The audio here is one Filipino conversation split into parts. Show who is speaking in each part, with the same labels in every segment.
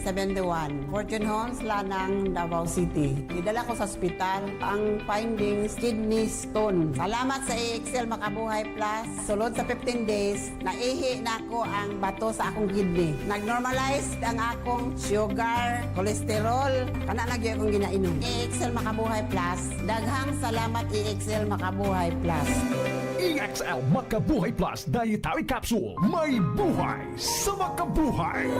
Speaker 1: 1971. Fortune Homes, Lanang, Davao City. Nidala ko sa ospital. Ang findings, kidney stone. Salamat sa EXL Makabuhay Plus. Sulod sa 15 days, naihi na ako ang bato sa akong kidney. Nag-normalize ang akong sugar, cholesterol, kana lagi akong ginainom. EXL Makabuhay Plus. Daghang salamat EXL Makabuhay Plus.
Speaker 2: EXL Makabuhay Plus Dietary Capsule. May buhay sa makabuhay.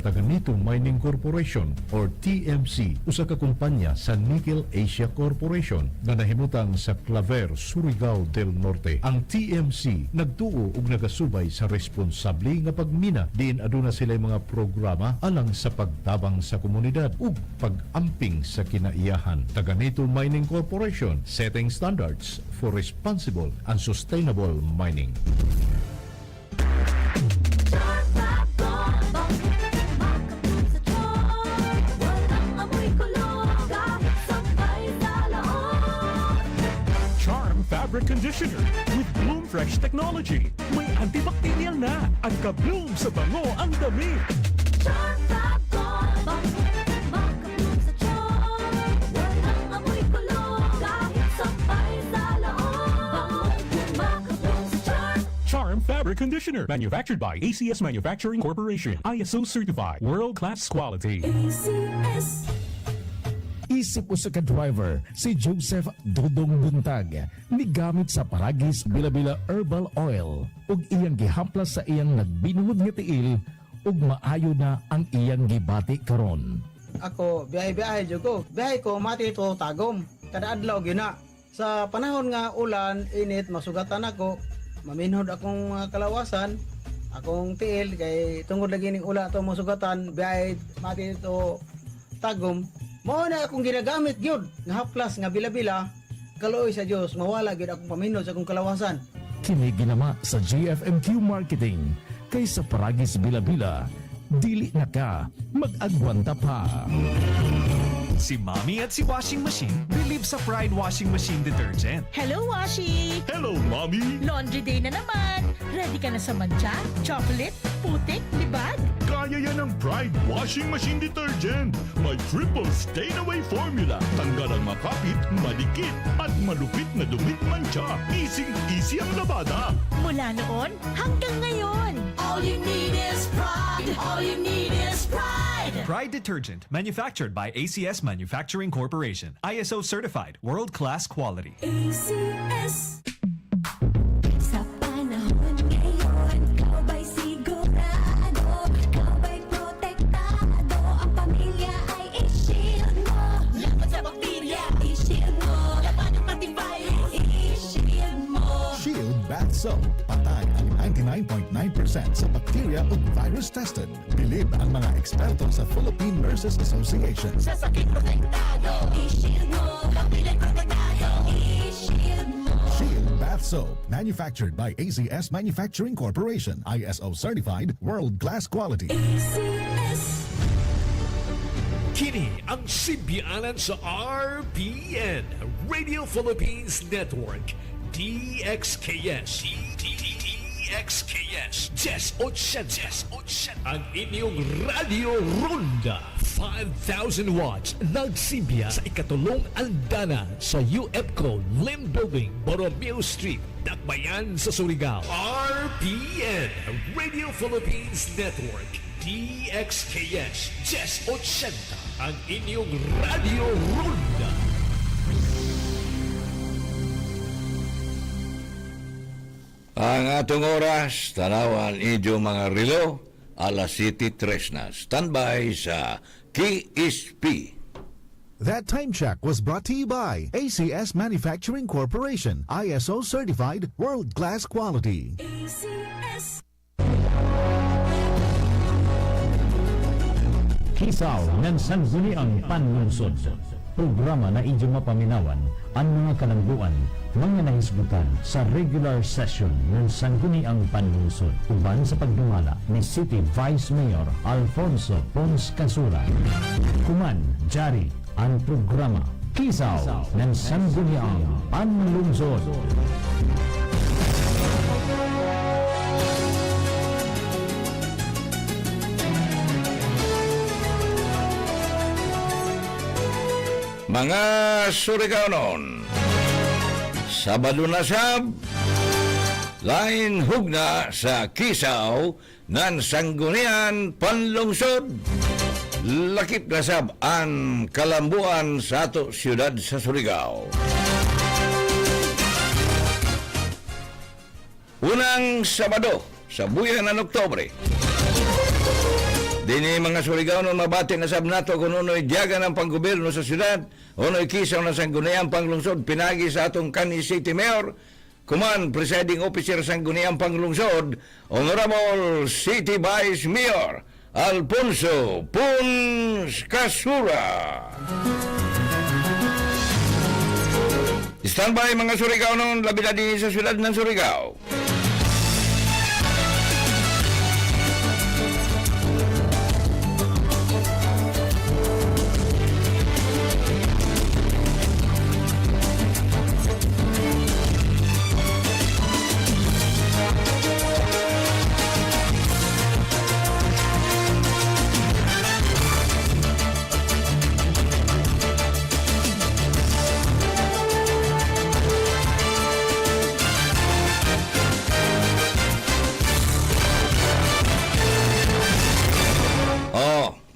Speaker 3: Taganito Mining Corporation or TMC usa ka kumpanya sa Nickel Asia Corporation nga nahimutang sa Claver, Surigao del Norte. Ang TMC nagtuo ug nagasubay sa responsable nga pagmina diin aduna sila mga programa alang sa pagtabang sa komunidad ug pag-amping sa kinaiyahan. Taganito Mining Corporation, setting standards for responsible and sustainable mining.
Speaker 2: Fabric conditioner with Bloom Fresh technology. May antibacterial na at ka-bloom sa bango ang dami.
Speaker 4: Charm Fab-Gone, maka-bloom sa charm. Walang amoy kulong kahit sabay sa loob. Maka-bloom sa charm.
Speaker 2: Charm Fabric Conditioner, manufactured by ACS Manufacturing Corporation. ISO certified, world-class quality.
Speaker 4: ACS.
Speaker 5: Isip usa ka driver si Joseph Dudong Buntag ni gamit sa Paragis Bila-Bila Herbal Oil ug iyang gihamplas sa iyang nagbinuhod nga tiil ug maayo na ang iyang gibati karon.
Speaker 6: Ako biyahe-biyahe jud ko. Biyahe ko mati to tagom. Kada adlaw gina. Sa panahon nga ulan, init, masugatan ako. Maminhod akong kalawasan. Akong tiil kay tungod lagi ning ula to masugatan, biyahe mati to tagom. Mao na akong ginagamit gyud nga haplas nga bila-bila. Kaluoy sa Dios mawala gyud akong paminod sa akong kalawasan.
Speaker 5: Kini ginama sa GFMQ Marketing kay sa Paragis Bila-Bila dili na ka mag-agwanta pa.
Speaker 7: Si Mommy at si Washing Machine believe sa Pride Washing Machine Detergent.
Speaker 8: Hello, Washi!
Speaker 2: Hello, Mommy!
Speaker 8: Laundry day na naman! Ready ka na sa mancha, chocolate, putik, libag?
Speaker 2: Kaya yan ang Pride Washing Machine Detergent. May triple stain-away formula. Tanggal ang makapit, malikit, at malupit na dumit mancha. Easy ang labada.
Speaker 8: Mula noon hanggang ngayon.
Speaker 4: All you need is pride. All you need is pride.
Speaker 7: Pride Detergent, manufactured by ACS Manufacturing Corporation. ISO certified, world-class quality.
Speaker 4: ACS. Sa panahon ngayon, ikaw ba'y sigurado? Ikaw ba'y protektado? Ang pamilya ay i-shield mo. Laban sa bakterya, i-shield mo. Laban ng pati virus, i-shield mo.
Speaker 5: Shield Bath Soap. Patay ang 99.9% sa bacteria ug virus tested. Bilib ang mga eksperto sa Philippine Nurses Association.
Speaker 4: Sa sakit protektado, i-shield mo. Pamilya protektado, i-shield mo.
Speaker 5: Shield Bath Soap, manufactured by ACS Manufacturing Corporation, ISO certified, world-class quality.
Speaker 4: ACS.
Speaker 9: Kini ang simbiyanan sa RPN Radio Philippines Network DXKS. DXKS Jess 80 ang inyong Radio Ronda 5,000 watts nagsimbiya sa ikatulong andana sa UFCO Lim Building, Borromeo Street, Dakbayan sa Surigao. RPN Radio Philippines Network DXKS Jess 80 ang inyong Radio Ronda.
Speaker 10: Ang atong oras, tanawan idyo mga relo, alas 7:03 na. Standby sa KSP.
Speaker 11: That time check was brought to you by ACS Manufacturing Corporation, ISO certified, world-class quality.
Speaker 4: ACS.
Speaker 3: Kisaw nan Sangguniang Panlungsod. Programa na inyong mapaminawan ang mga kalangguan, mga nahisgutan sa regular session ng Sangguniang Panlungsod uban sa pagdumala ni City Vice Mayor Alfonso Pons Casura. Kuman, Jari, ang programa Kisaw nan Sangguniang Panlungsod.
Speaker 10: Mga Surigaonon, Sabado na sab, lain hugna sa Kisaw nan Sangguniang Panlungsod. Lakip na sab ang kalambuan sa ato siyudad sa Surigao. Unang Sabado sa buyan ng Oktobre. Dini mga Surigao nung mabati na sab nato kung uno'y diyaga ng panggobyerno sa siyudad, uno'y Kisaw nan Sangguniang Panlungsod, pinagi sa atong Ganhinhin City Mayor, Kuman Presiding Officer Sangguniang Panlungsod, Honorable City Vice Mayor Alfonso Pons Casura. Standby mga Surigao nung labi na din sa siyudad ng Surigao.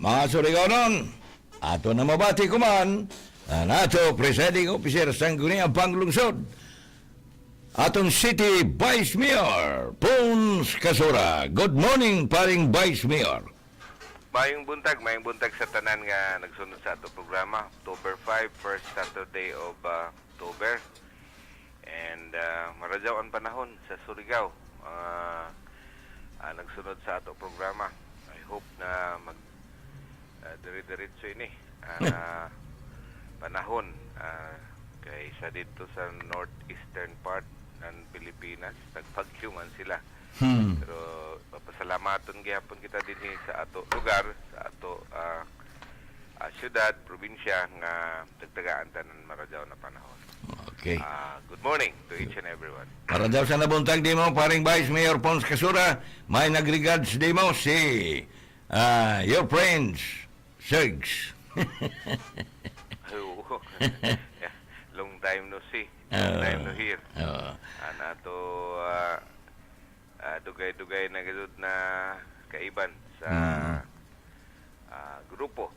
Speaker 10: Mga Surigao nun, ato na mabati kuman, nato Presiding Officer Sangguniang Panlungsod, atong City Vice Mayor Pons Casura. Good morning, paring Vice Mayor.
Speaker 12: Mayong buntag sa tanan nga nagsunod sa ato programa, October 5, first Saturday of October. And maradyaw ang panahon sa Surigao. Nagsunod sa ato programa. I hope na dire-diretso ini panahon kaysa dito sa northeastern part ng Pilipinas, nagpagyuman sila. Pero papasalamaton gyapon kita dinhi sa ato lugar, sa ato syudad, probinsya nga dagdagaan tanan maradyaw na panahon.
Speaker 10: Okay.
Speaker 12: Good morning to each and everyone.
Speaker 10: Maradyaw sa nabuntag di mo, paring Vice Mayor Pons Casura, may nagregards di mo si your friends Sergs.
Speaker 12: Long time no see. Long time no hear. Nato dugay-dugay na gudud na kaiban sa grupo.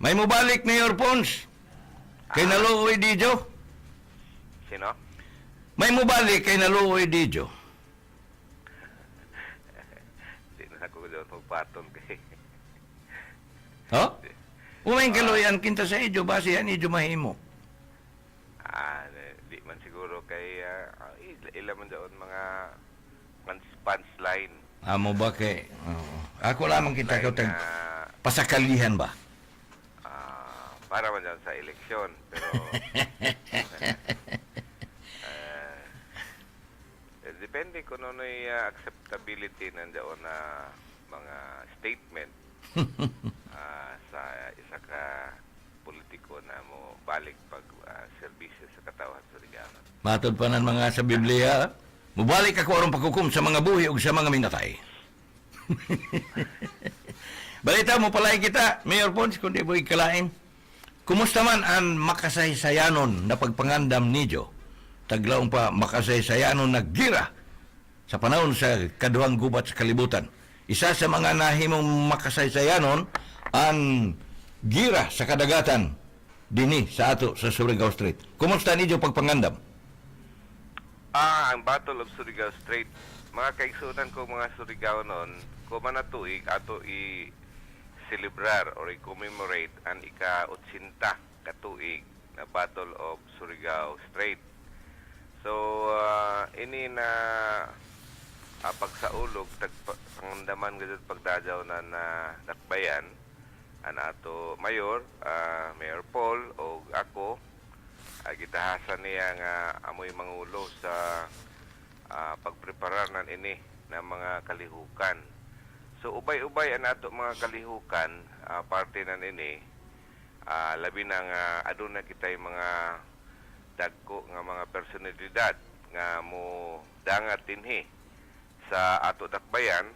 Speaker 10: May mubalik Mayor Pons. Kay naluoy Dijo.
Speaker 12: Sino?
Speaker 10: May mubalik kay naluoy Dijo.
Speaker 12: Di na ako doon magpaton kay.
Speaker 10: Ho? Umay kaloyan kinta sa ijo base yan ijo mahimo.
Speaker 12: Di man siguro kay ilan man doon mga punchline.
Speaker 10: Amo ba kay ako lamang kita ko tag pasakalihan ba?
Speaker 12: Para man dyan sa eleksyon, pero depende kung ano'y acceptability nandiyan na mga statement sa isa ka politiko na mo balik pag serbisyo sa katawan sa Surigao.
Speaker 10: Matod pa ng mga sa Biblia, mubalik ako aron paghukom sa mga buhi ug sa mga minatay. Balita mo palay kita, Mayor Pons, kundi mo ikalain. Kumusta man ang makasaysayanon na pagpangandam niyo? Taglaong pa makasaysayanon na gira sa panahon sa kaduhang gubat sa kalibutan. Isa sa mga nahimong makasaysayanon ang gira sa kadagatan dini sa ato sa Surigao Strait. Kumusta niyo pagpangandam?
Speaker 12: Ang Battle of Surigao Strait, mga kaigsunan ko mga Surigao noon, kuman na tuig ato celebrar or i-commemorate ang ika-80 katuig na Battle of Surigao Strait. So, ini na pagsaulog, pangandaman gajud pagdadaw na nakbayan, ang ato Mayor, Mayor Paul, o ako, gitahasan niya nga amoy mangulo sa pagpreparar nan ini na mga kalihukan. So ubay-ubay ang ato mga kalihukan, parte na nini, labi na nga aduna kitay mga dagko nga mga personalidad nga mo dangat dinhi sa ato dakbayan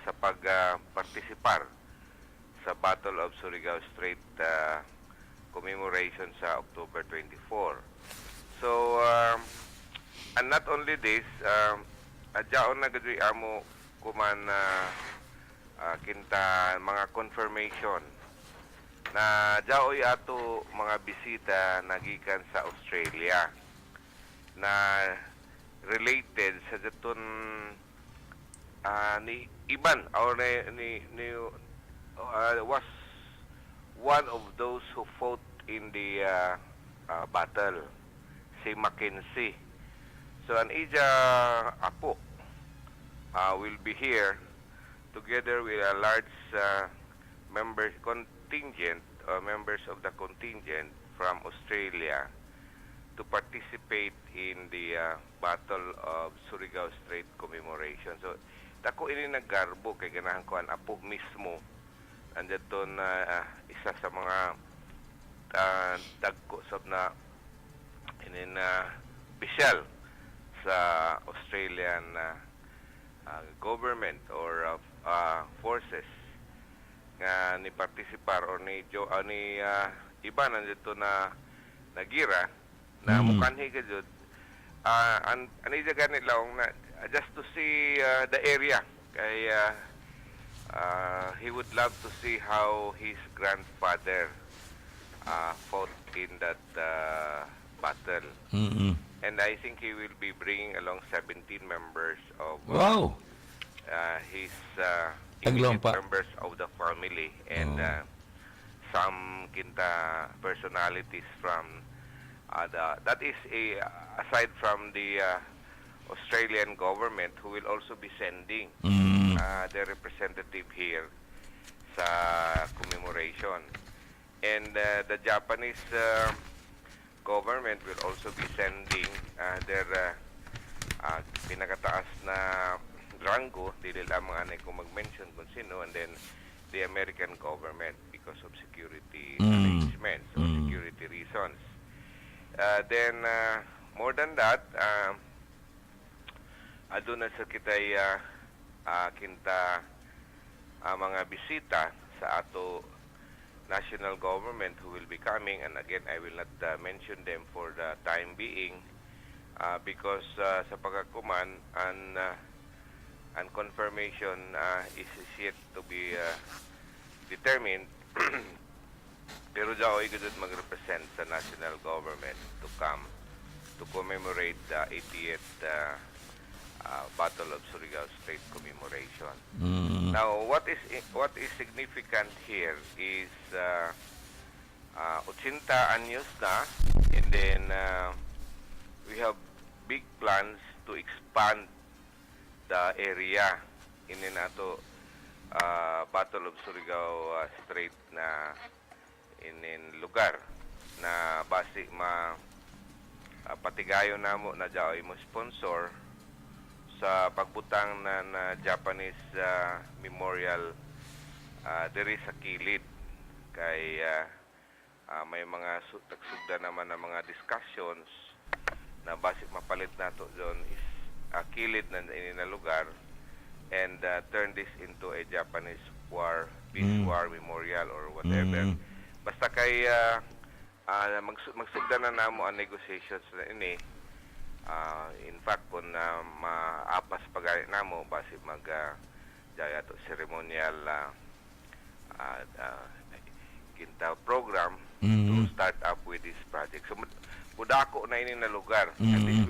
Speaker 12: sa pagpartisipar sa Battle of Surigao Strait commemoration sa October 24. So, and not only this, adyaon na gadoy amo kuman kinta mga confirmation na jaoy ato mga bisita nagikan sa Australia na related sa daton ni Iban or was one of those who fought in the battle, si Mackenzie. So an ija apo will be here together with a large members of the contingent from Australia to participate in the Battle of Surigao Strait commemoration. So dako ini naggarbo kay ganahan ko an apo mismo andyan doon isa sa mga dagko sab na inin opisyal sa Australian government or forces nga ni participar or ni iba nandito na nagira na mukanhi ka jud ani ganit lang na just to see the area kay he would love to see how his grandfather fought in that battle. And I think he will be bringing along 17 members of his immediate members of the family and some kinta personalities from that is aside from the Australian government who will also be sending their representative here sa commemoration. And the Japanese government will also be sending their pinakataas na rango, dili lamang anay kung mag-mention kung sino, and then the American government because of security arrangements or security reasons. Then, more than that, aduna sa kitay kinta mga bisita sa ato national government who will be coming, and again I will not mention them for the time being because sa pagkakuman and confirmation is yet to be determined pero daw ay gudud mag-represent sa national government to come to commemorate the 80th Battle of Surigao Strait commemoration. Now, what is significant here is 80 anyos na, and then we have big plans to expand the area in nato Battle of Surigao Strait na in lugar na basi patigayo namo na jaoy mo sponsor sa pagbutang na Japanese memorial diri sa kilid kay may mga tagsugda naman na mga discussions na basic mapalit nato doon is kilid na na lugar and turn this into a Japanese peace war memorial or whatever. Basta kay magsugda na namo ang negotiations na ini. In fact, kung maapas pagay namo basi jaya to ceremonial kinta program to start up with this project. So mudako na ini na lugar and this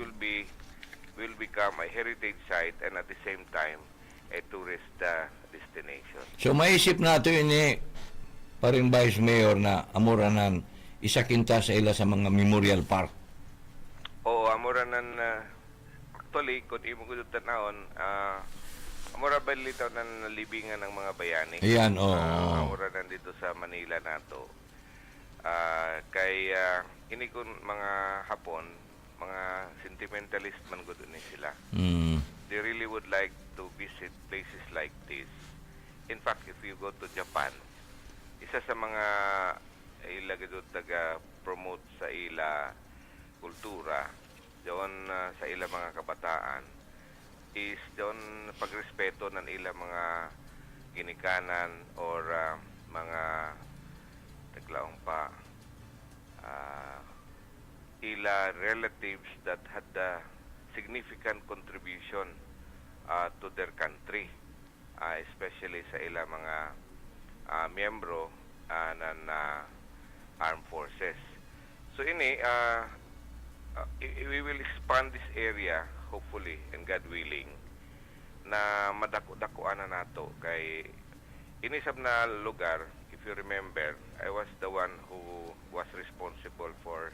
Speaker 12: will become a heritage site and at the same time a tourist destination.
Speaker 10: So maisip nato ini paring Vice Mayor na amuranan isa kinta sa ila sa mga memorial park.
Speaker 12: Oo, amuranan actually kung imo gud tanawon amura ba litaw na libingan ng mga bayani.
Speaker 10: Ayan,
Speaker 12: amuranan dito sa Manila nato. Kay ini kun mga Hapon, mga sentimentalist man gud ni sila. They really would like to visit places like this. In fact, if you go to Japan, isa sa mga ila gud taga-promote sa ila kultura doon sa ila mga kabataan is doon pagrespeto ng ila mga ginikanan or mga taglaong pa ila relatives that had a significant contribution to their country, especially sa ila mga miyembro ng armed forces. So ini we will expand this area hopefully and God willing na madako-dakuan na nato kay inisab na lugar. If you remember, I was the one who was responsible for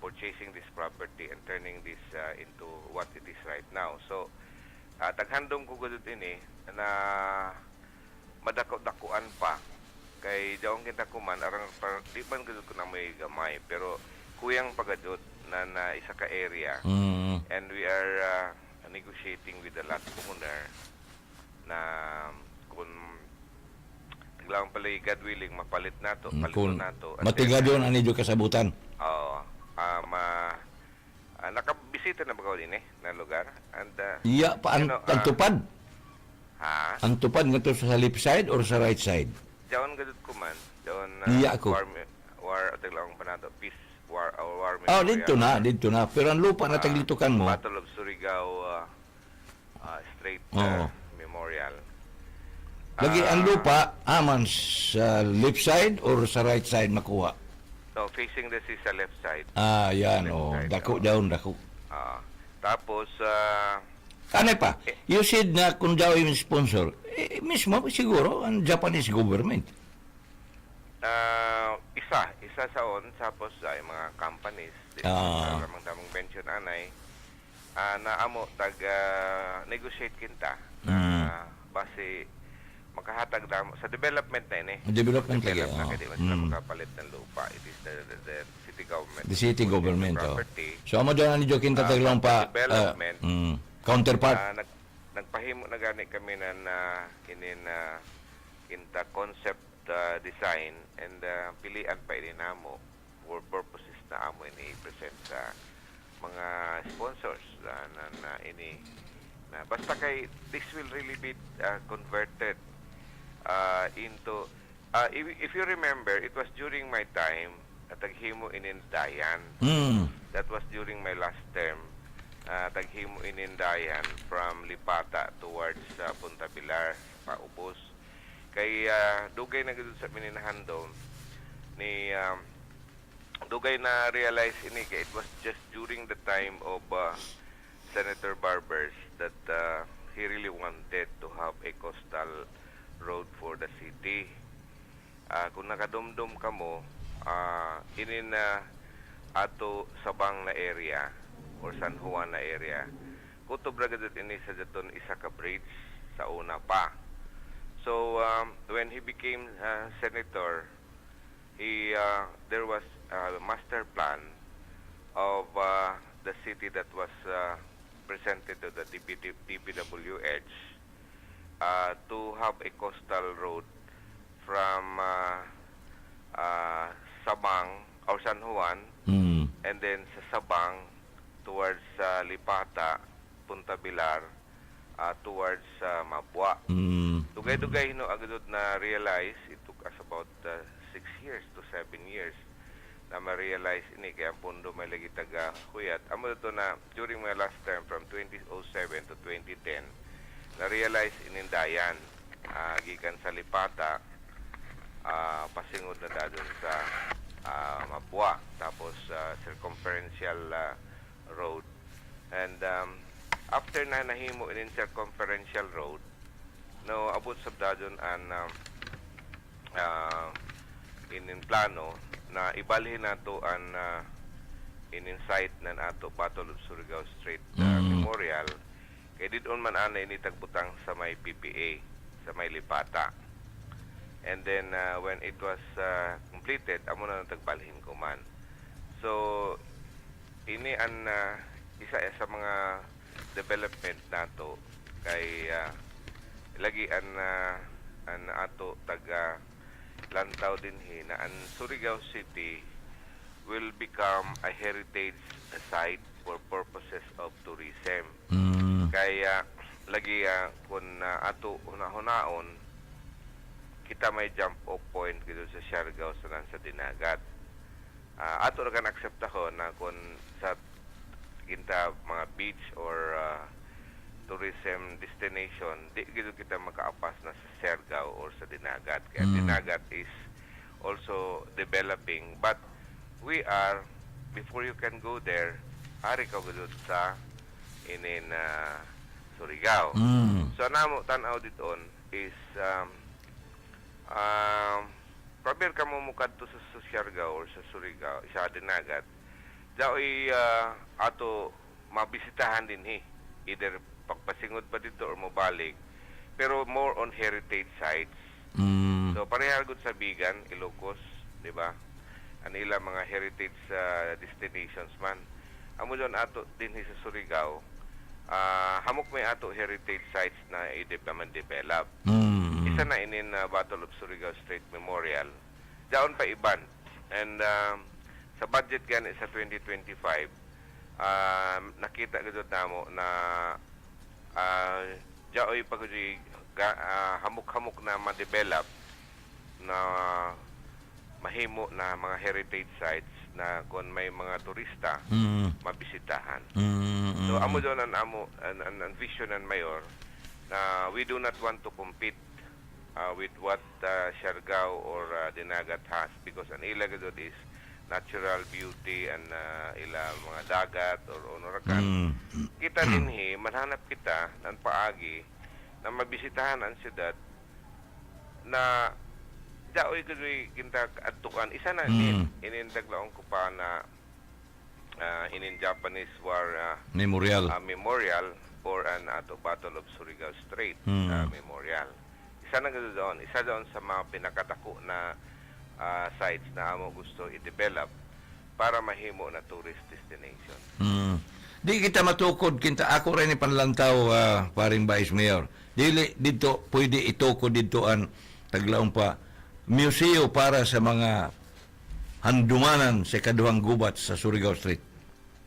Speaker 12: purchasing this property and turning this into what it is right now. So taghandom ko gud ini na madako-dakuan pa kay daong kita kuman arang di man gud ko na may gamay pero kuyang pagadot na isa ka area. And we are negotiating with the lot owner na kung taglaong pala God willing mapalit nato, paliton nato.
Speaker 10: Matigado na ninyo kasabutan.
Speaker 12: Oo. Nakabisita na ba ko din na lugar? And
Speaker 10: Iya pa ang tupad.
Speaker 12: Ha?
Speaker 10: Ang tupad nga to sa left side or sa right side?
Speaker 12: Jaon gadut ko man. Jaon
Speaker 10: Iya ko.
Speaker 12: war taglaong pa nato peace war
Speaker 10: dito na. Pero ang lupa na taglitukan mo.
Speaker 12: Battle of Surigao Strait Memorial.
Speaker 10: Lagi ang lupa aman sa left side or sa right side makuha.
Speaker 12: So facing the sea sa left side.
Speaker 10: Yan dako daon.
Speaker 12: Tapos
Speaker 10: Ano pa? You said na kung daw yung sponsor, mismo siguro ang Japanese government.
Speaker 12: isa saon tapos ay mga companies mga damang pension anay na amo tag negotiate kinta base makahatag damo sa development na ini.
Speaker 10: Development lagi.
Speaker 12: Kaya sila makapalit ng lupa. It is the city government.
Speaker 10: The city government.
Speaker 12: Property.
Speaker 10: So amo daw ni Jokin tataglang pa
Speaker 12: development.
Speaker 10: Counterpart.
Speaker 12: Nagpahimo na gani kami na kinin kinta concept design and pilian pa ini namo for purposes na amo ini present sa mga sponsors na ini na basta kay this will really be converted into if you remember, it was during my time at taghimo inindayan. That was during my last term. Taghimo inindayan from Lipata towards Punta Pilar, paubos. Kay dugay na gud sa mininahandom ni dugay na realize ini kay it was just during the time of Senator Barbers that he really wanted to have a coastal road for the city. Kung nakadumdum ka mo, inin na ato Sabang na area or San Juan na area, kutob ra gud ini sa daton isa ka bridge sa una pa. So when he became senator, there was a master plan of the city that was presented to the DPWH to have a coastal road from Sabang or San Juan and then sa Sabang towards Lipata, Punta Pilar, towards Mabua. Dugay-dugay agad na realize it took us about 6 years to 7 years na ma-realize ini kaya ang pundo may lagi taga huyat. Amo dito na during my last term from 2007 to 2010 na-realize inindayan gikan sa Lipata pasingod na dadon sa Mabua tapos circumferential road and after na nahimo in circumferential road no abot sa dadon an in plano na ibalhin nato an in-insight na ato Battle of Surigao Strait Memorial kay didon man ana ini tagbutang sa may PPA sa may Lipata and then when it was completed amo na tagbalhin ko man so ini an isa sa mga development nato kay lagi an ato taga lantaw dinhi na ang Surigao City will become a heritage site for purposes of tourism. Kaya lagi kung ato hunaon kita may jump off point dito sa Siargao sa nan sa Dinagat. ato ra kan akseptahon na kung sa kinta mga beach or tourism destination, di gid kita makaapas na sa Surigao or sa Dinagat. Kaya Dinagat is also developing, but we are, before you can go there, hari ka gud sa inin Surigao. So namo tan-aw diton is probably ka mo mukadto sa Surigao or sa Surigao, sa Dinagat. Daoy ato mabisitahan din either pagpasingod pa dito or mobalik, pero more on heritage sites. So pareha gud sa Bigan, Ilocos, di ba? Ang ila mga heritage destinations man. Amo don ato din sa Surigao, hamok may ato heritage sites na i-develop. Isa na inin Battle of Surigao Strait Memorial. Daon pa iban. And sa budget gani sa 2025, nakita gud namo na jaoy pag hamok-hamok na ma-develop na mahimo na mga heritage sites na kung may mga turista mabisitahan. So amo doon ang vision ng mayor na we do not want to compete with what Surigao or Dinagat has, because ang ila gud is natural beauty and ila mga dagat or onorakan. Kita din manhanap kita ng paagi na mabisitahan ang siyudad na daoy gudui kinta adtukan. Isa na inindaglaong ko pa na inin Japanese War
Speaker 10: Memorial.
Speaker 12: Memorial or an ato Battle of Surigao Strait Memorial. Isa na gud doon. Isa doon sa mga pinakadako na sites na amo gusto i-develop para mahimo na tourist destination.
Speaker 10: Di kita matukod kinta ako rin panlantaw paring Vice Mayor. Dili dito pwede itukod dito ang taglaong pa museo para sa mga handumanan sa kaduhang gubat sa Surigao Street.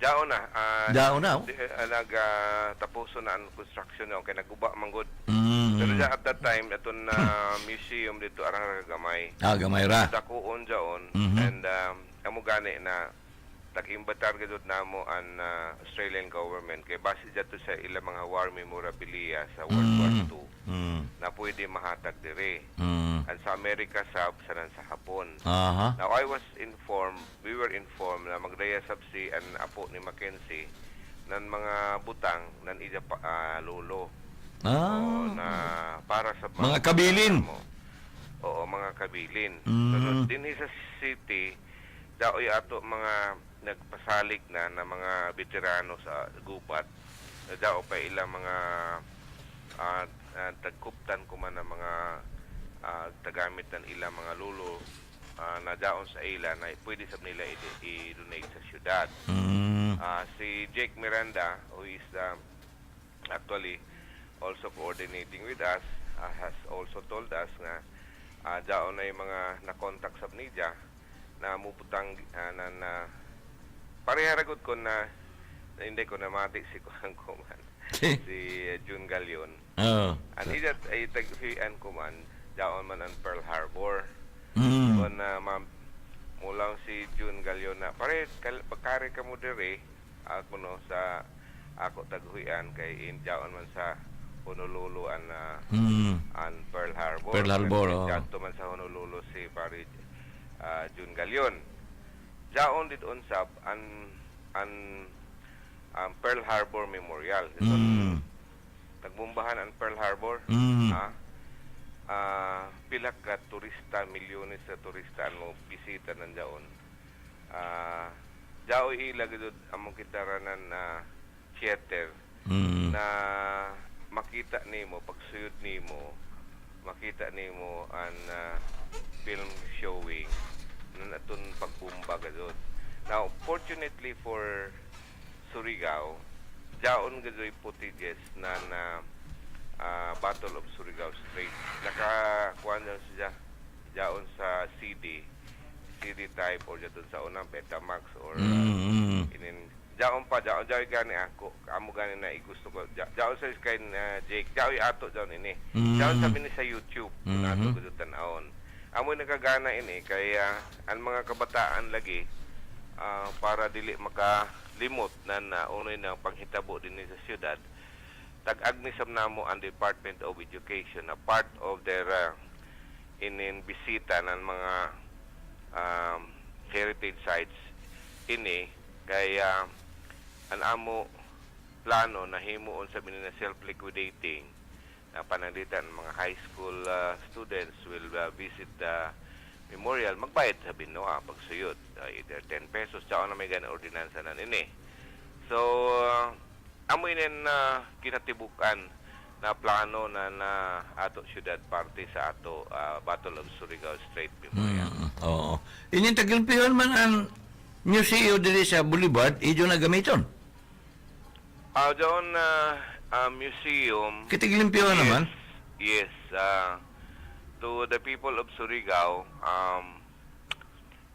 Speaker 12: Daon na.
Speaker 10: Daon na.
Speaker 12: Tapuso na ang construction kay naguba manggod. Pero at that time aton museum dito arang gamay.
Speaker 10: Gamay ra.
Speaker 12: Dakuon jaon and amo gani na tag-imbatar gud namo ang Australian government kay base dito sa ilang mga war memorabilia sa World War II na pwede mahatag dire. And sa Amerika sa Hapon. Now I was informed, we were informed na magdaya sabsi ang apo ni Mackenzie ng mga butang ng ija lolo. Na para sa
Speaker 10: mga kabilin.
Speaker 12: Oo, mga kabilin. So din sa city daoy ato mga nagpasalig na mga veterano sa gubat. Dao pa ilang mga tagkuptan ko man ng mga tagamit ng ilang mga lulo na daon sa ila na pwede sa nila i-donate sa syudad. Si Jake Miranda, who is actually also coordinating with us, has also told us na daon na yung mga na-contact sa media na muputang na pareharagot ko na hindi ko na mati si Kuang Kuman si June Galion. And idat ay tag-fian kuman daon man ang Pearl Harbor. Kung mulang si June Galion na pare pagkari ka mo dire ako no sa ako taghuyan kay daon man sa Honolulu an Pearl Harbor.
Speaker 10: Pearl Harbor.
Speaker 12: Dito man sa Honolulu si pare June Galion. Daon dito unsab an Pearl Harbor Memorial. Nagbumbahan ang Pearl Harbor. Pila ka turista, milyones sa turista mo bisita nandiyon. Daoy ilagad among kitaranan na theater na makita nimo pagsuyod nimo, makita nimo ang film showing na natun pagbumba gadod. Now, fortunately for Surigao, daon gadoy footages na Battle of Surigao Strait. Nakakuha na siya daon sa CD type or dyan sa unang Betamax or daon gani ako amo gani na igusto ko daon sa kay Jake daon ato daon ini daon sa sa YouTube nato gud tan-aon amo nagagana ini kaya ang mga kabataan lagi para dili makalimot na unoy na panghitabo din sa syudad, tag-agnisam namo ang Department of Education na part of their bisita ng mga heritage sites ini kaya ang amo plano na himuon sa na self-liquidating na pananglitan ng mga high school students will visit the memorial, magbayad sa binoa pagsuyod, either 10 pesos tsaka na may ganang ordinansa na nini. So amoy nin kinatibukan na plano na ato syudad parte sa ato Battle of Surigao Strait Memorial.
Speaker 10: Oo. Inyong tagilpihan man ang museo diri sa Boulevard, ijo na gamiton.
Speaker 12: Doon museum.
Speaker 10: Kitagilpihan naman?
Speaker 12: Yes. To the people of Surigao,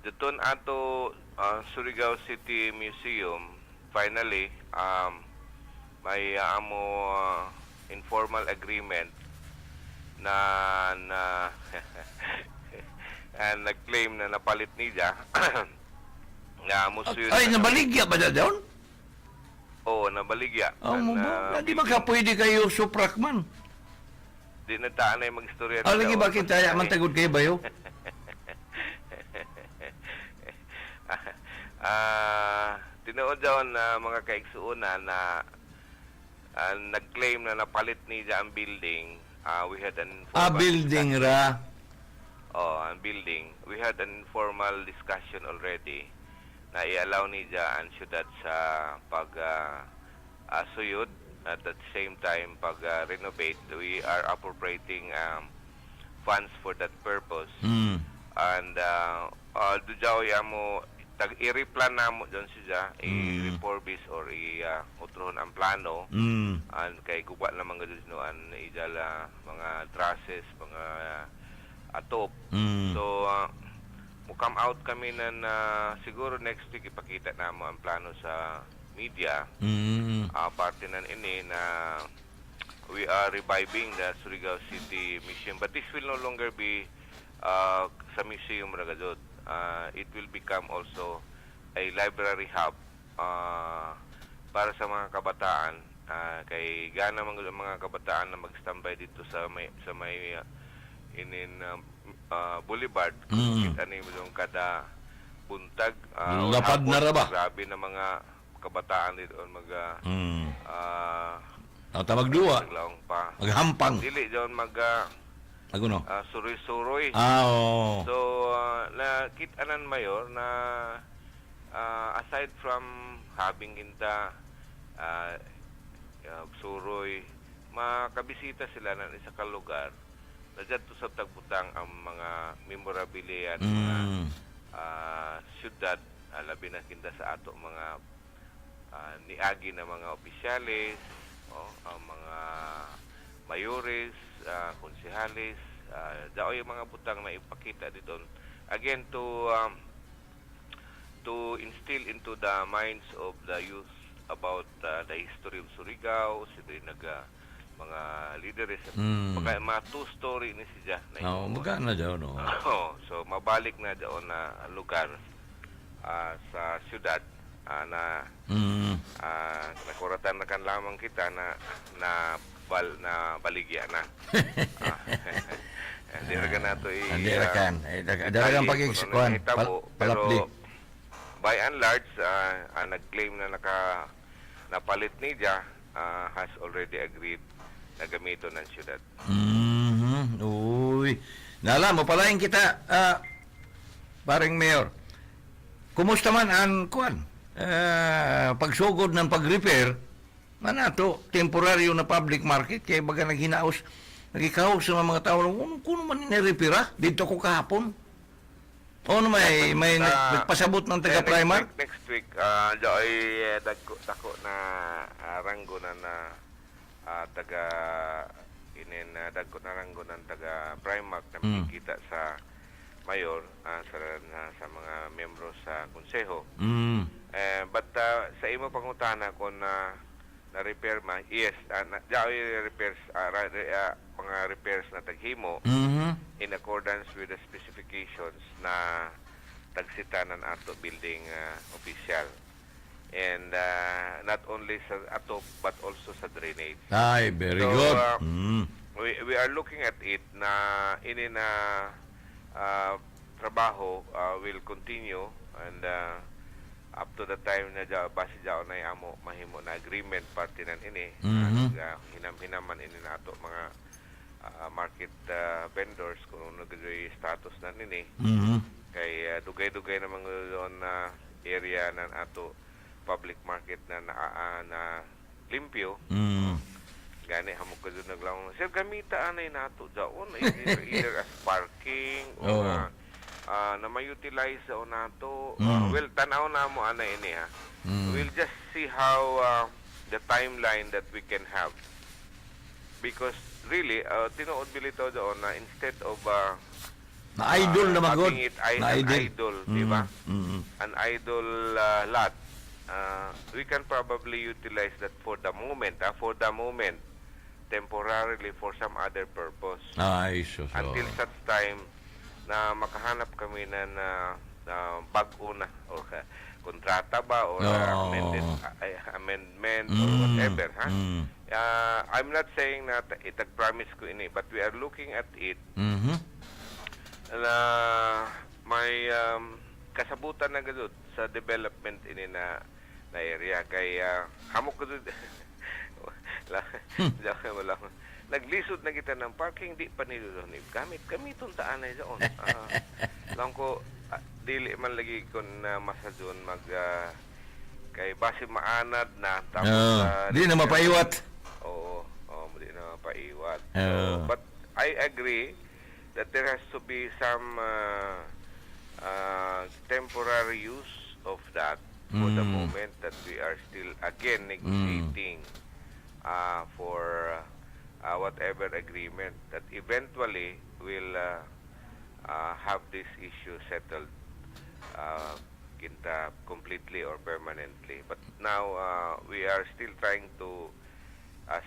Speaker 12: dito ato Surigao City Museum, finally, may amo informal agreement na nag-claim na napalit niya na museo.
Speaker 10: Ay, nabaligya ba na doon?
Speaker 12: Oo, nabaligya.
Speaker 10: Di ba ka pwede kayo suprak man?
Speaker 12: Di na taan ay mag-istorya.
Speaker 10: Lagi ba kita man tagod kayo bayo?
Speaker 12: Tinood daw na mga kaigsuuna na nag-claim na napalit niya ang building. We had an
Speaker 10: building ra.
Speaker 12: Ang building. We had an informal discussion already na i-allow niya ang syudad sa suyod. At the same time, pag-renovate, we are appropriating funds for that purpose. And dujaw mo, i-replan na mo dyan siya, i-refurbish or i-utrohon ang plano. And kay guba naman gadun noan, ijala mga trusses, mga atop. So, come out kami na siguro next week ipakita na mo ang plano sa media. Parte na ini na we are reviving the Surigao City Museum, but this will no longer be sa museum ragadod. It will become also a library hub para sa mga kabataan. Kay gana mga kabataan na mag-standby dito sa may Boulevard. Kita ni mo kada buntag.
Speaker 10: Lapad na ra ba?
Speaker 12: Grabe na mga kabataan dito
Speaker 10: magduwa. Maghampang.
Speaker 12: Dili doon suroy-suroy. So nakita-nan mayor na aside from having inta suroy, makabisita sila ng isa ka lugar na dyan to sa tagbutang ang mga memorabilia ng mga syudad, labi na kinda sa ato mga niagi na mga opisyalis, ang mga mayores, konsehalis, daw yung mga butang na ipakita dito. Again, to instill into the minds of the youth about the history of Surigao, sila mga leaders, mga two story ni siya.
Speaker 10: Magana daw, no?
Speaker 12: So, mabalik na doon na lugar sa syudad na nakuratan na kan lamang kita na baligya na. Hindi ra na to
Speaker 10: Hindi ra kan pag-exekuan palapli.
Speaker 12: By and large, nag-claim na napalit niya has already agreed na gamiton ng syudad.
Speaker 10: Uy. Nala mo palain kita paring mayor. Kumusta man ang pagsugod ng pag-repair to temporaryo na public market kay baga nagikaos sa mga tao kuno man ni-repair dito ko kahapon. May nagpasabot ng taga-Primark?
Speaker 12: Next week, dako na ranggo na dagko na ranggo ng taga-Primark na makikita sa mayor, sa mga membro sa konseho. But sa imo pangutana kung na-repair man, yes, repairs, mga repairs na taghimo in accordance with the specifications na tagsitanan ato building official. And not only sa ato but also sa drainage.
Speaker 10: Ay, very
Speaker 12: So,
Speaker 10: good.
Speaker 12: We are looking at it na ini na trabaho will continue and up to the time na base jaw na amo mahimo na agreement party nan ini. Hinam-hinaman ini na ato mga market vendors kung ano gano'y status nan ini. Kay dugay-dugay naman doon na area nan ato public market na limpyo. Gani hamog ka doon naglang, sir, gamita anay nato daon either as parking o na may-utilize o nato. Well, tanaw na mo anay ini ha. We'll just see how the timeline that we can have. Because really, tinuod bilito doon na instead of
Speaker 10: Na idol na magod.
Speaker 12: having it an idol, di ba? An idol lot. We can probably utilize that for the moment, temporarily for some other purpose.
Speaker 10: Ay, so.
Speaker 12: Until such time na makahanap kami na bago na or kontrata ba or amendment or whatever, ha? I'm not saying na itag-promise ko ini, but we are looking at it na may kasabutan na gadud sa development ini na area kay hamok ko naglisod na kita ng parking di pa nilo ni gamit tuntaan na doon lang ko dili man lagi kon masadyon mag kay base maanad na tapos
Speaker 10: di na mapaiwat.
Speaker 12: Di na mapaiwat. But I agree that there has to be some temporary use of that for the moment that we are still again negotiating for whatever agreement that eventually will have this issue settled completely or permanently. But now we are still trying to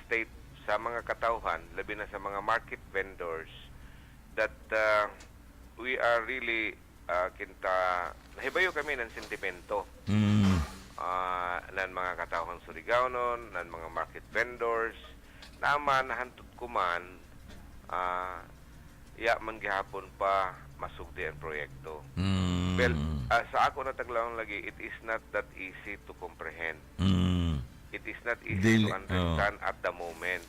Speaker 12: state sa mga katauhan, labi na sa mga market vendors, that we are really nahibayo kami ng sentimento ng mga katawang Surigao nun, ng mga market vendors, naman nahantod ko man man gihapon pa masugdi ang proyekto. Well, sa ako nataglawang lagi, it is not that easy to comprehend. It is not easy to understand at the moment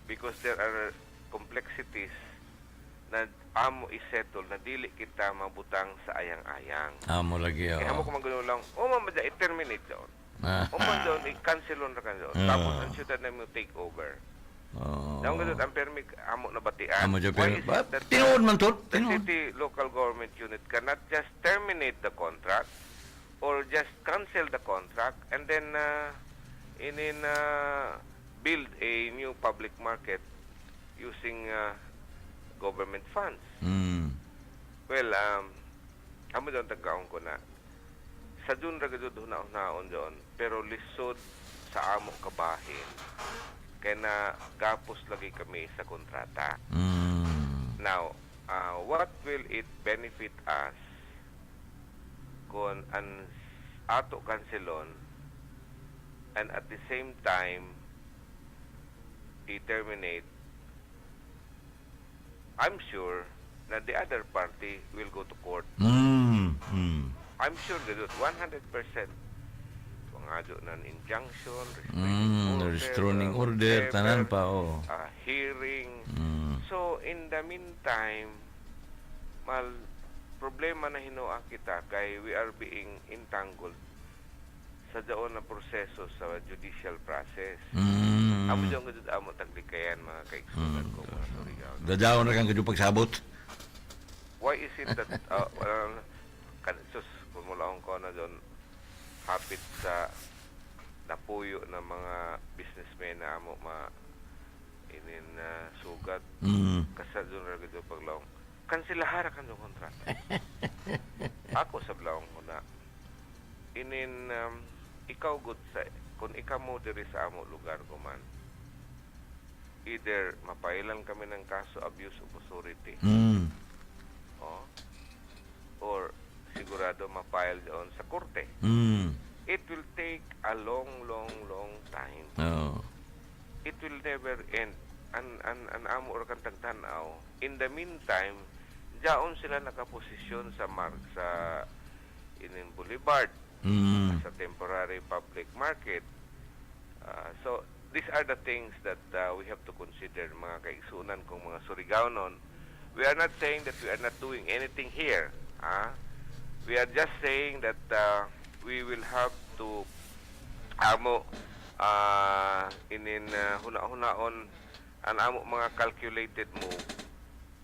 Speaker 12: because there are complexities na amo isettle na dili kita mabutang sa ayang-ayang.
Speaker 10: Amo lagi.
Speaker 12: Kaya amo ko magano lang, mamadya i-terminate doon. Doon, i-cancel on na ka doon. Tapos ang syudad na mo take over. Ang ganun, ang permit amo na batian. Why is it that the city local government unit cannot just terminate the contract or just cancel the contract and then build a new public market using government funds. Well, amo doon tagaon ko na sa dun ragadod hunaon doon pero lisod sa amo kabahin kaya na gapos lagi kami sa kontrata. Now, what will it benefit us kung an ato kanselon and at the same time i-terminate? I'm sure na the other party will go to court. I'm sure that 100% pangado ng injunction,
Speaker 10: restraining order, tanan pa
Speaker 12: hearing. So in the meantime, problema na hinoa kita kay we are being entangled sa daon na proseso sa judicial process. Amo jong gud amo taglikayan mga kaigsunan ko mga Surigao.
Speaker 10: Dadaw na kang kadyo pagsabot.
Speaker 12: Why is it that kung mulaong ko na doon hapit sa napuyo ng mga businessmen na amo sugat kasal doon rin doon paglaong kansilahara kan doon kontrata. Ako sa blaong ko na ikaw good sa kung ikaw mo diri sa amo lugar ko man either mapailan kami ng kaso abuse of authority or sigurado ma-file doon sa korte. It will take a long time.
Speaker 10: Oo.
Speaker 12: It will never end. An amo or kang tagtanaw. In the meantime, diyaon sila nakaposisyon sa Inin Boulevard, sa temporary public market. So, these are the things that we have to consider, mga kaigsunan kong mga Surigaonon. We are not saying that we are not doing anything here. We are just saying that we will have to amo huna-hunaon ang amo mga calculated move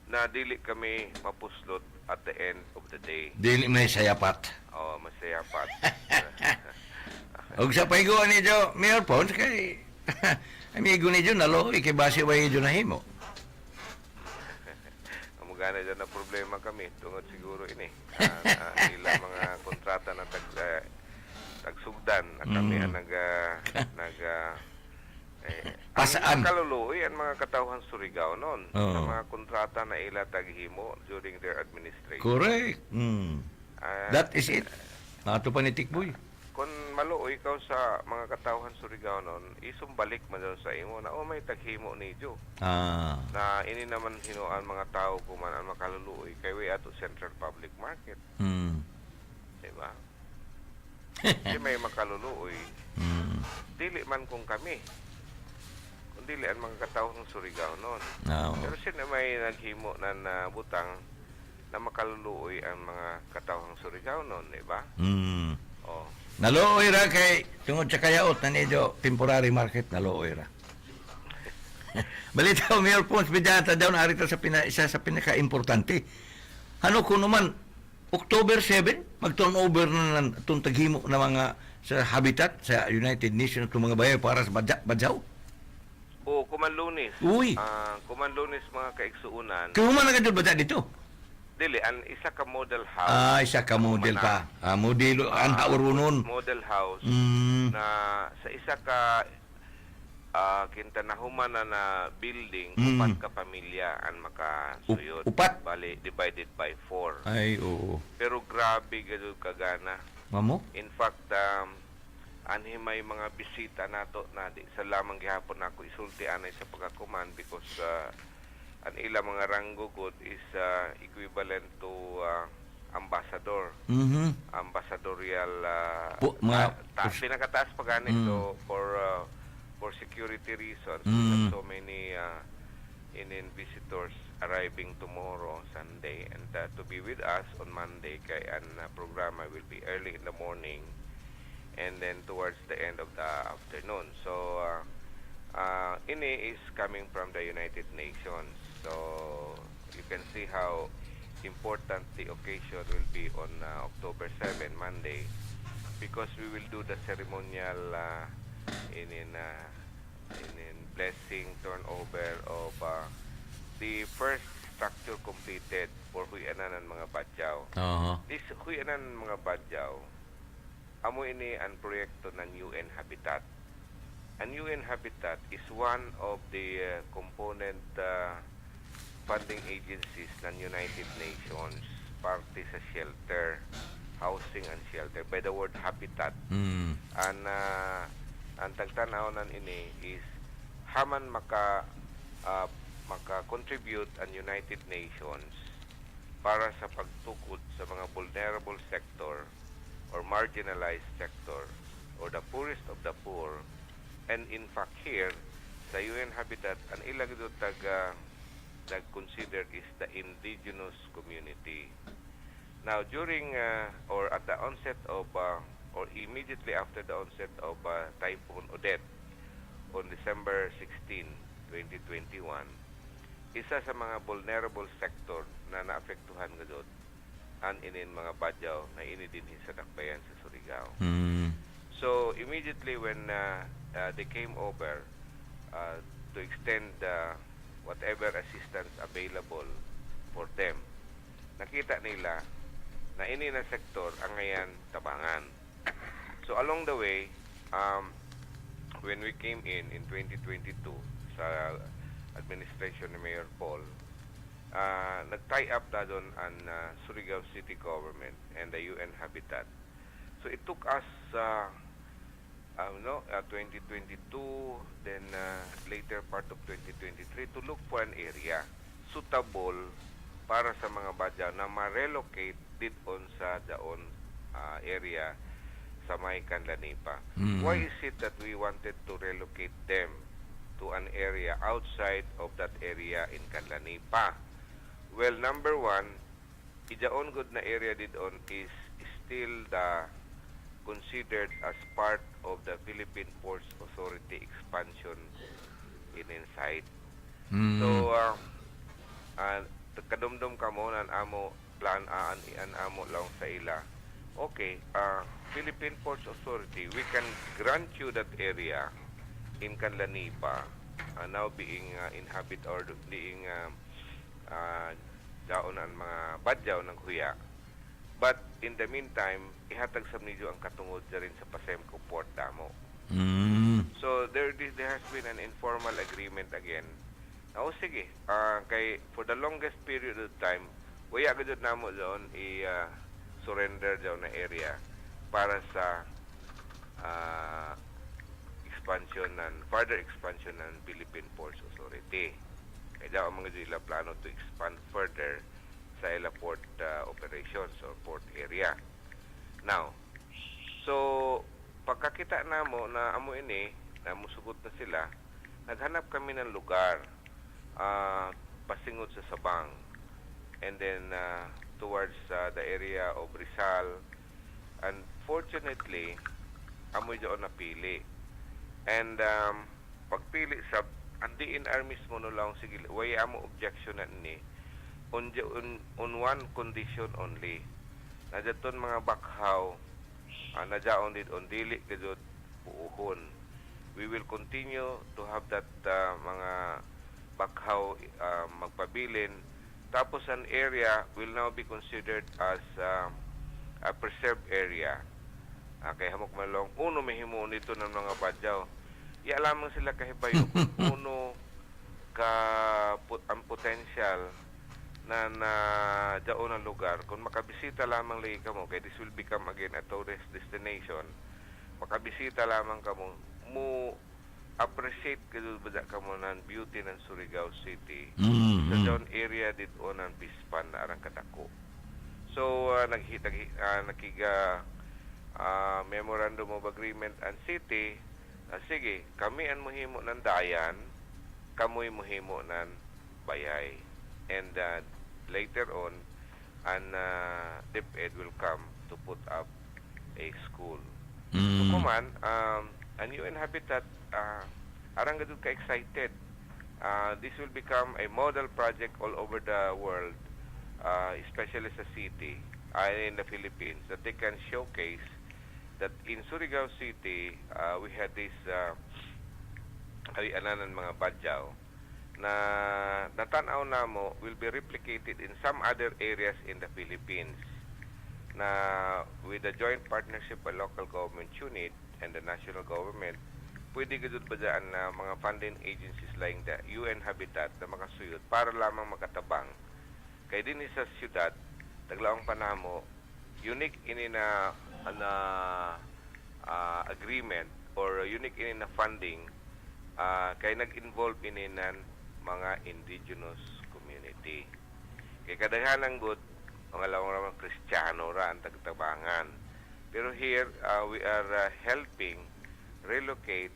Speaker 12: na dili kami mapuslot at the end of the day.
Speaker 10: Dili may sayapat.
Speaker 12: Oh, masayapat.
Speaker 10: Og sa paigo ni Jo, Mayor Pons kay amigo ni Jo nalo kay base way Jo nahimo.
Speaker 12: Amugana dyan na problema kami tungod siguro ini. Ila mga kontrata na tagsugdan na kami ang
Speaker 10: Pasaan?
Speaker 12: Ang kaluluoy ang mga katawhan Surigao noon sa mga kontrata na ila taghimo during their administration.
Speaker 10: Correct. That is it. Nato pa ni Tikboy.
Speaker 12: Kung maluoy ikaw sa mga katawhan Surigao noon, isumbalik man daw sa imo na may taghimo ni Jo. Na ini naman hinuan mga tao kuman ang makaluluoy kay way ato Central Public Market. Diba? Kasi may makaluluoy. Dili man kung kami. Kung dili ang mga katawhan Surigao noon. Pero sino may naghimo na butang na makaluluoy ang mga katawhan Surigao noon, diba? Oh.
Speaker 10: Naluoy ra kay tungod sa kayaot na niyo temporary market naluoy ra. Balita Mayor Pons bidata daw na arito sa isa sa pinaka-importante. Ano kuno man October 7 mag-turnover na itong taghimo na mga sa habitat sa United Nations itong mga bayan para sa Badyaw.
Speaker 12: O Kumanlunis.
Speaker 10: Uy.
Speaker 12: Kumanlunis mga kaigsuunan.
Speaker 10: Kung man nagadul ba dito?
Speaker 12: Dili, an isa ka model house.
Speaker 10: Isa ka model pa. Modelo, ang taurunon.
Speaker 12: Model house na sa isa ka kintanahuman na building, upat ka pamilya ang makasuyod.
Speaker 10: Upat?
Speaker 12: Bali, divided by 4.
Speaker 10: Ay, oo.
Speaker 12: Pero grabe gadul kagana.
Speaker 10: Mamo?
Speaker 12: In fact, anhi may mga bisita nato na di sa lamang gihapon ako isulti anay sa pagkakuman because ang ilang mga ranggo good is equivalent to ambassador. Ambassadorial pinakataas pa ganit. So for security reasons we have so many Indian visitors arriving tomorrow Sunday and to be with us on Monday kay ang programa will be early in the morning and then towards the end of the afternoon. So ini is coming from the United Nations. So you can see how important the occasion will be on October 7, Monday, because we will do the ceremonial in blessing turnover of the first structure completed for Huyanan ng mga Badyaw. This Huyanan ng mga Badyaw, amo ini ang proyekto ng UN Habitat. Ang UN Habitat is one of the component funding agencies ng United Nations parte sa shelter, housing and shelter by the word habitat. Ang tagtanaw nan ini is haman maka-contribute ang United Nations para sa pagtukod sa mga vulnerable sector or marginalized sector or the poorest of the poor. And in fact here sa UN Habitat ang ilang ito nag-consider is the indigenous community. Now, during or at the onset of or immediately after the onset of Typhoon Odette on December 16, 2021, isa sa mga vulnerable sector na naapektuhan gadot ang inin mga Badyaw na inidinhi sa dakbayan sa Surigao. So, immediately when they came over to extend whatever assistance available for them, nakita nila na ini na sektor ang ngayon tabangan. So along the way, when we came in 2022 sa administration ni Mayor Paul, nag-tie up na doon ang Surigao City Government and the UN Habitat. So it took us 2022, then later part of 2023 to look for an area suitable para sa mga badyaw na ma-relocate dito sa daon area sa may Kanlanipa. Why is it that we wanted to relocate them to an area outside of that area in Kanlanipa? Well, number one, idaon good na area didon is still considered as part of the Philippine Ports Authority expansion in inside. So, kadumdum ka mo nan amo plan an amo lang sa ila. Okay, Philippine Ports Authority, we can grant you that area in Kanlanipa now being inhabit or being daon ang mga badyaw ng huya. But in the meantime, ihatag sa ninyo ang katungod rin sa Pasemco Port damo. So there has been an informal agreement again. Sige, for the longest period of time, waya gud namo doon surrender daw na area para sa further expansion ng Philippine Ports Authority. Kaya daw ang mga ila plano to expand further sa ila port operations or port area. Now, so pagkakita namo na amo ini, na musugot na sila, naghanap kami ng lugar pasingod sa Sabang and then towards the area of Rizal. Unfortunately, amoy doon napili. And pagpili sa andiin armies mo no lang sige way amo objection na ni on one condition only. Nadaton mga bakhaw nadaon did on dili kadot puuhon. We will continue to have that mga bakhaw magpabilin. Tapos an area will now be considered as a preserved area. Kay hamok malong uno mahimo nito ng mga badyaw. Iya lamang sila kahibayo kung uno ang potential na daon ang lugar. Kung makabisita lamang lagi kamo, kay this will become again a tourist destination. Makabisita lamang kamo, mo appreciate kayo ba kamo ng beauty ng Surigao City. Sa doon area dito ng Bispan na arang kadako. So, nakiga memorandum of agreement and city, sige, kami ang muhimo ng dayan, kamoy muhimo ng bayay. And later on, an DepEd will come to put up a school. So, kuman, ang UN Habitat, arang gadud ka excited. This will become a model project all over the world, especially sa city, in the Philippines, that they can showcase that in Surigao City, we had this harianan ng mga badyaw na natanaw namo will be replicated in some other areas in the Philippines na with the joint partnership by local government unit and the national government, pwede gudud ba dyan na mga funding agencies like the UN Habitat na makasuyod para lamang makatabang. Kaya din sa siyudad, taglawang panamo, unique ini na agreement or unique ini na funding kaya nag-involve ini ng mga indigenous community. Kaya kadaghanang good, mga lawang Kristiyano ra ang tagtabangan. Pero here, we are helping relocate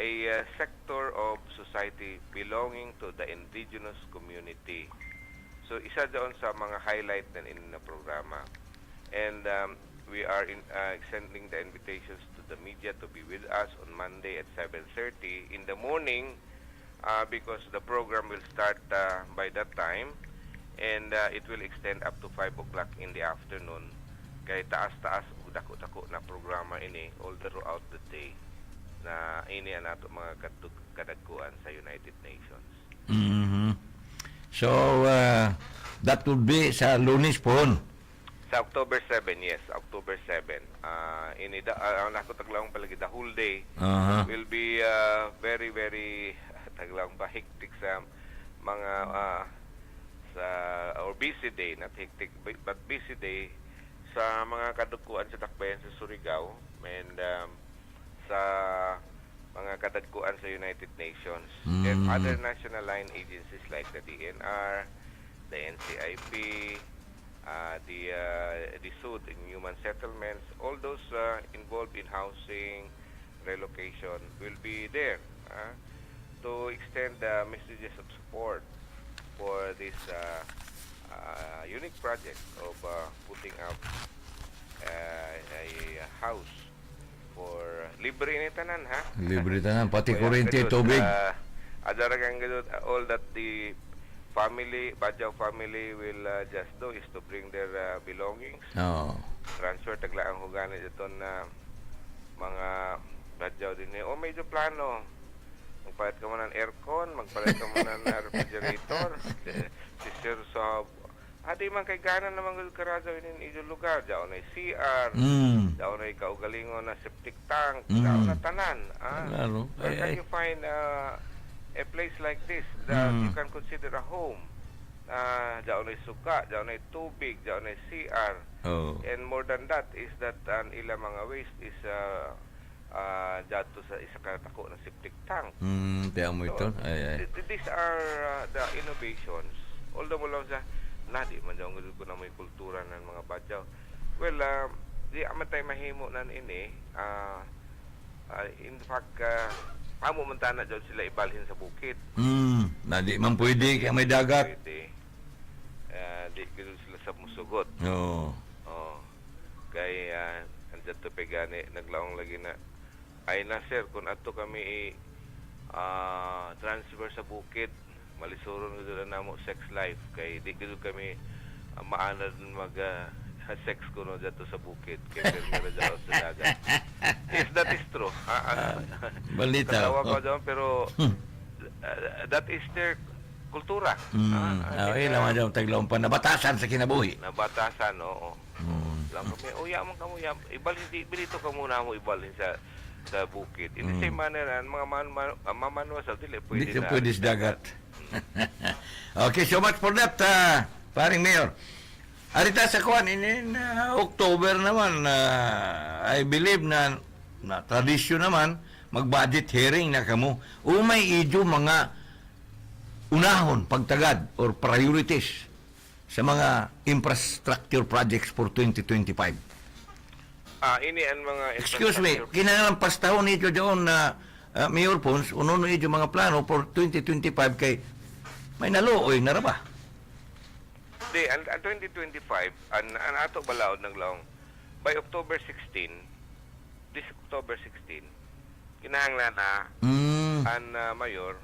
Speaker 12: a sector of society belonging to the indigenous community. So, isa doon sa mga highlight na na programa. And we are extending the invitations to the media to be with us on Monday at 7:30 in the morning because the program will start by that time and it will extend up to 5 o'clock in the afternoon. Kaya taas-taas, dako-dako na programa ini all throughout the day na ini ang ato mga kadagkuan sa United Nations.
Speaker 10: So, that will be sa Lunes po.
Speaker 12: Sa October 7, yes, October 7. Nako taglaong palagi, the whole day will be very, very taglaong hectic sa mga sa busy day, not hectic, but busy day sa mga kadagkuan sa dakbayan sa Surigao and sa mga kadagkuan sa United Nations and other national line agencies like the DNR, the NCIP, the SUD in human settlements, all those involved in housing, relocation will be there to extend messages of support for this unique project of putting up a house for libre ni tanan ha.
Speaker 10: Libre tanan, pati
Speaker 12: Kaya
Speaker 10: kuryente,
Speaker 12: ganun,
Speaker 10: tubig.
Speaker 12: adaragang ganun, all that the family, Badjaw family will just do is to bring their belongings, transfer tagla ang huganan ito na mga Badjaw din niya. O medyo plano, magpalit ka mo ng aircon, magpalit ka mo ng refrigerator, si Sir Sob, di man kay gana naman karazaw in inyong lugar. Diyaw na CR, diyaw na kaugalingon na septic tank, diyaw na tanan. Where can you find a place like this that you can consider a home? Diyaw na suka, diyaw na tubig, diyaw na CR. And more than that is that ang ilang mga waste is dito sa isa katako ng septic tank.
Speaker 10: Tiyan mo ito.
Speaker 12: These are the innovations. Although mo lang sa di man daw ko na may kultura ng mga Badjaw. Well, di aman tayo mahimo nan ini. In fact, amo man tana daw sila ibalhin sa bukid.
Speaker 10: Na di man pwede kaya may dagat.
Speaker 12: Pwede. Di ganoon sila sa musugot. Kay andyan to pegani naglaong lagi na ay na sir kung ato kami transfer sa bukid malisuron gud na mo sex life kay di gud kami maanad mag sex kuno dito sa bukid kay meron daw sa dagat. If that is true.
Speaker 10: Balita.
Speaker 12: Tawag ko doon pero that is their kultura.
Speaker 10: Naman daw taglawang pa nabatasan sa kinabuhi.
Speaker 12: Nabatasan, oo. Lang kami, uya mo kamo ya, ibalhin dito ka muna mo ibalhin sa bukid. In the same manner, mga mamanwa sa dili pwede na.
Speaker 10: Pwede sa dagat. Okay, so much for that, paring Mayor. Arita sa kuan in October naman, I believe na tradisyon naman, mag-budget hearing na kamo. Umay idyo mga unahon, pagtagad, or priorities sa mga infrastructure projects for 2025.
Speaker 12: Ini ang mga
Speaker 10: Excuse me, kinahanglan pastahon ito doon na Mayor Pons, uno ito mga plano for 2025 kay may naluoy na raba.
Speaker 12: Di, ang 2025, ang ato balaod ng laong, by October 16, this October 16, kinahanglan na ang mayor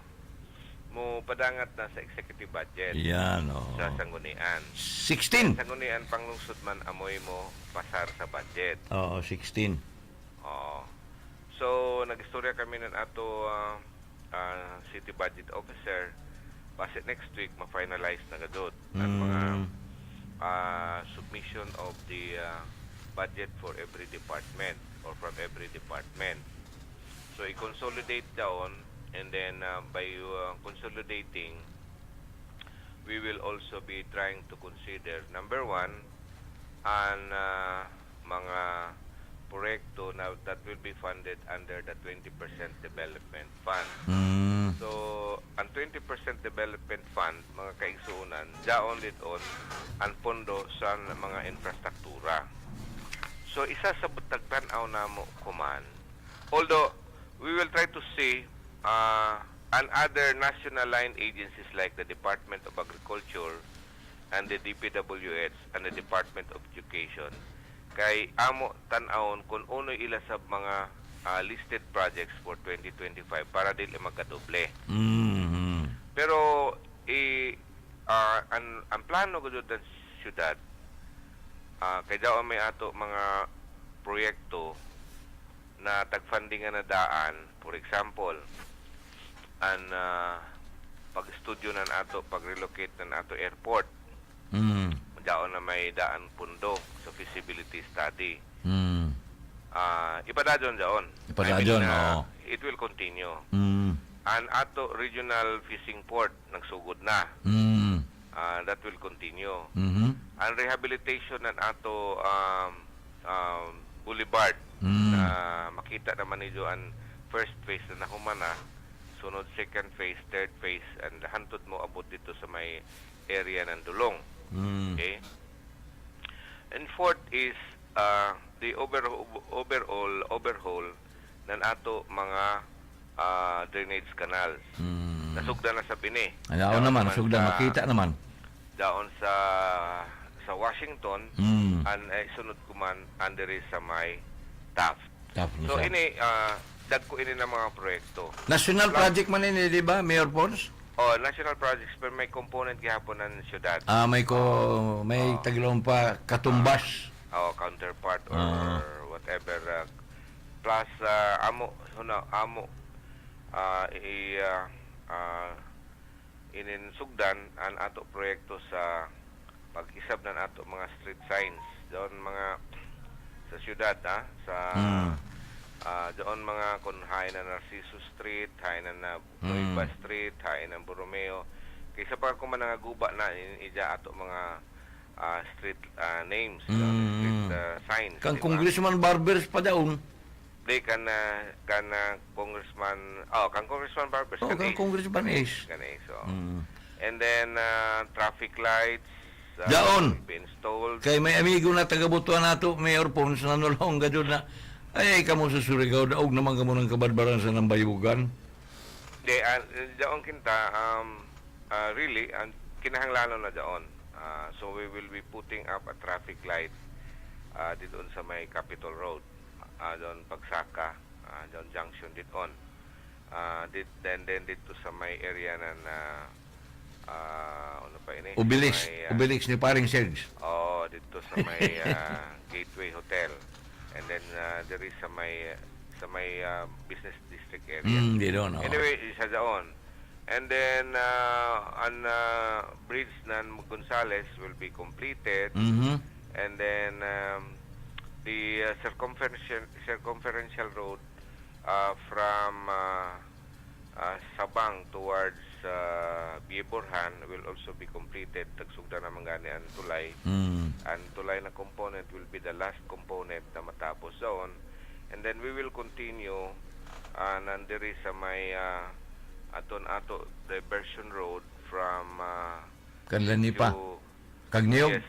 Speaker 12: mo padangat na sa executive budget.
Speaker 10: Yan,
Speaker 12: sa Sangguniang.
Speaker 10: 16.
Speaker 12: Sangguniang Panlungsod man amoy mo pasar sa budget.
Speaker 10: 16.
Speaker 12: So, nag-istorya kami ng ato city budget officer. Base next week, ma-finalize na gadot ang mga submission of the budget for every department or from every department. So, i-consolidate down and then by consolidating, we will also be trying to consider, number one, ang mga proyekto na that will be funded under the 20% development fund. So, ang 20% development fund, mga kaigsuunan, daon dito ang pondo sa mga infrastruktura. So, isa sa butagtanaw na mo kuman, although we will try to see and other national line agencies like the Department of Agriculture and the DPWH and the Department of Education kay amo tan-awon kung uno ila sa mga listed projects for 2025 para dili magkadoble. Pero ang plano gud sa syudad kay daw may ato mga proyekto na tagfundingan na daan, for example, ang pag-studio ng ato, pag-relocate ng ato airport. Daon na may daan pundo sa feasibility study. Ipadadyon daon. It will continue. Ang ato regional fishing port nagsugod na. that will continue.
Speaker 10: Mhm.
Speaker 12: Ang rehabilitation ng ato boulevard
Speaker 10: Mm.
Speaker 12: na makita naman niyo ang first phase na nahumana, sunod second phase, third phase, and hantod mo abot dito sa may area ng Dulong.
Speaker 10: Mm.
Speaker 12: Okay? And fourth is the overhaul ng ato mga drainage canals.
Speaker 10: Mm.
Speaker 12: Nasugdan na sa Bini.
Speaker 10: Daon naman, sugdan makita naman.
Speaker 12: Daon sa Washington, and sunod kuman under sa may Taft.
Speaker 10: Taft na
Speaker 12: So
Speaker 10: siya.
Speaker 12: ini dagko ini ng mga proyekto.
Speaker 10: National project man ini, di ba, Mayor Pons?
Speaker 12: National projects pero may component gihapon ng syudad.
Speaker 10: May tagilong pa katumbas.
Speaker 12: Counterpart or whatever. Plus ininsugdan ang ato proyekto sa pag-isab ng ato mga street signs doon mga sa syudad sa doon mga kung hay na Narciso Street, hay na Nueva Street, hay na Borromeo. Kaysa pa kung manangaguba na ija ato mga street names, street signs.
Speaker 10: Kang
Speaker 12: diba?
Speaker 10: Congressman Barbers pa daon.
Speaker 12: Di kan Congressman Barbers.
Speaker 10: Kang Congressman Ace.
Speaker 12: So. And then traffic lights
Speaker 10: Daon.
Speaker 12: be installed.
Speaker 10: Kay may amigo na taga-butuan nato, Mayor Pons, na nulong gadyon na, ay, kamo sa Surigao, daog naman kamo ng kabarbaran sa nambayugan.
Speaker 12: Di, daon kinta, really, kinahanglanon na daon. So we will be putting up a traffic light dito sa may Capitol Road. Doon pagsaka, doon junction dito. Then dito sa may area na ano pa ini?
Speaker 10: Obelix ni paring Serge.
Speaker 12: Dito sa may Gateway Hotel. And then there is sa may business district area.
Speaker 10: Di doon.
Speaker 12: Anyway, isa doon. And then on bridge ng Gonzales will be completed. And then the circumferential road from Sabang towards Bieborhan will also be completed. Tagsugda naman gani ang tulay. And tulay na component will be the last component na matapos doon. And then we will continue nandiri sa may ato diversion road from
Speaker 10: Kanlani pa. Kagniyog?
Speaker 12: Yes,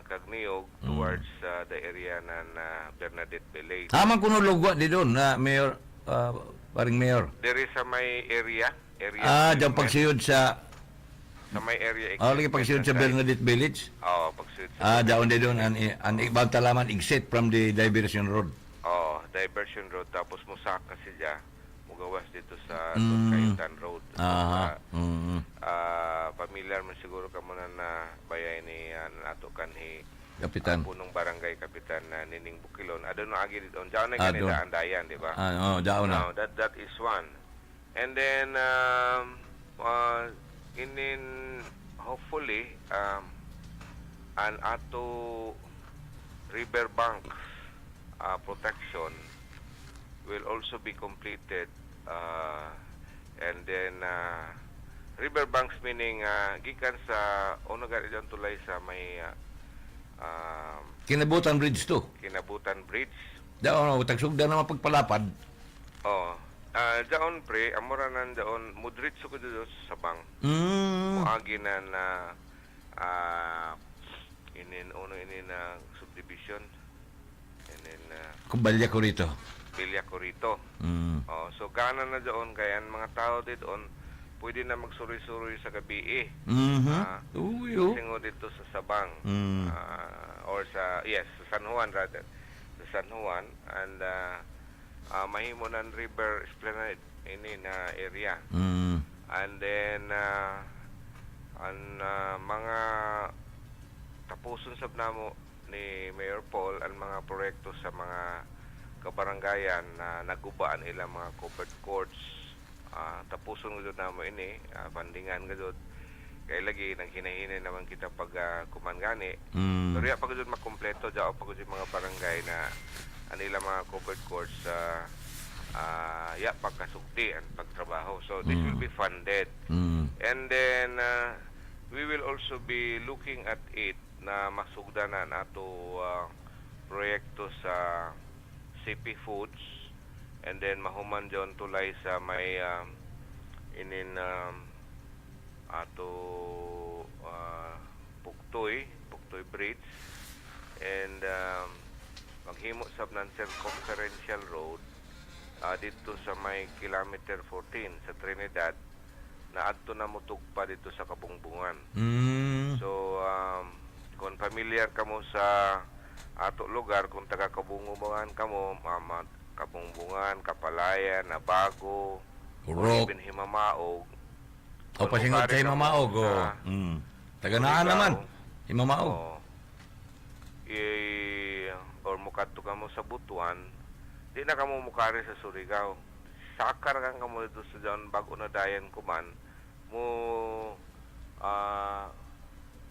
Speaker 12: Kagniyog towards the area ng Bernadette Village.
Speaker 10: Hamang kuno lugwa di doon na Mayor, paring Mayor.
Speaker 12: There is sa may area.
Speaker 10: Diyan pagsiyod sa
Speaker 12: may area.
Speaker 10: lagi pagsiyod sa Bernadette Village.
Speaker 12: Pagsiyod sa
Speaker 10: daon di doon an ibang talaman exit from the diversion road.
Speaker 12: Diversion road tapos musaka siya mugawas dito sa Kayutan Road. Familiar man siguro ka muna na bayay ni ato kanhi
Speaker 10: Kapitan.
Speaker 12: punong barangay Kapitan Nining Bukilon. Adon na agi dito. Diyan na kanila andayan, di ba?
Speaker 10: Daon na.
Speaker 12: That is one. And then hopefully an ato riverbanks protection will also be completed, and then riverbanks meaning gikan sa gari dyan tulay sa may
Speaker 10: Kinabutan Bridge to.
Speaker 12: Kinabutan Bridge.
Speaker 10: Daon tagsugda na mapagpalapad.
Speaker 12: Daon pre, amura nan daon mudritso ko dito sa Sabang. Muagi na inin subdivision. And then
Speaker 10: Kumbalya ko rito.
Speaker 12: Bilya ko rito. So gana na doon kaya ang mga tao dito pwede na magsuri-suri sa gabi singo dito sa Sabang or sa San Juan rather. Sa San Juan and mahimo ng river esplanade ini na area. And then ang mga tapuson sab namo ni Mayor Paul ang mga proyekto sa mga kabarangayan na nagubaan ilang mga covered courts. Tapuson gud namo ini pandingan gud kay lagi nang hinahinay naman kita pag kumangani. Pero ya pag gud makompleto daw pag gud mga barangay na anila mga covered courts pagkasukti ang pagtrabaho. So this will be funded. And then we will also be looking at it na masugdanan ato proyekto sa CP Foods, and then mahuman dyan tulay sa may ato Puktoy Bridge, and maghimo sab ng circumferential road dito sa may kilometer 14 sa Trinidad na adto na mutugpa dito sa Kabungbungan. So kung familiar kamo sa ato lugar, kung taga Kabungbungan kamo, Kabungbungan, Kapalayan, Nabago,
Speaker 10: Urok,
Speaker 12: even Himamaog,
Speaker 10: o pasingod sa Himamaog, taganaan naman Himamaog,
Speaker 12: or mukadto kamo sa Butuan, di na kamo mukari sa Surigao. Sakar kang kamo dito sa dyan bago na dayan kuman mo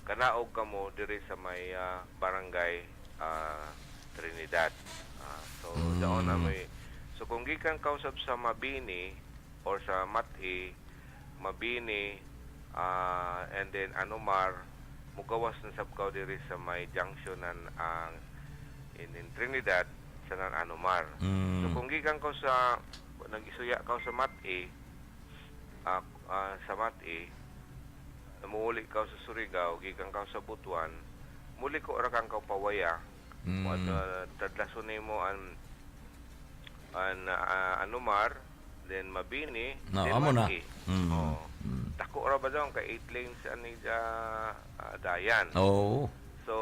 Speaker 12: kanaog kamo diri sa may barangay Trinidad. So doon na may, so kung gikan kausap sa Mabini or sa Mati, Mabini, and then Anumar, mugawas na sabkaw diri sa may junction ng in Trinidad sa nan Anumar. So kung gikan ko sa nag-isuya ka sa Mati, muuli ka sa Surigao, gikan ka sa Butuan, muli ko ora kang pawaya. Tadlason mo an Anumar, then Mabini, then Mati. Tako ra ba daw kay 8 lanes ani dayan. So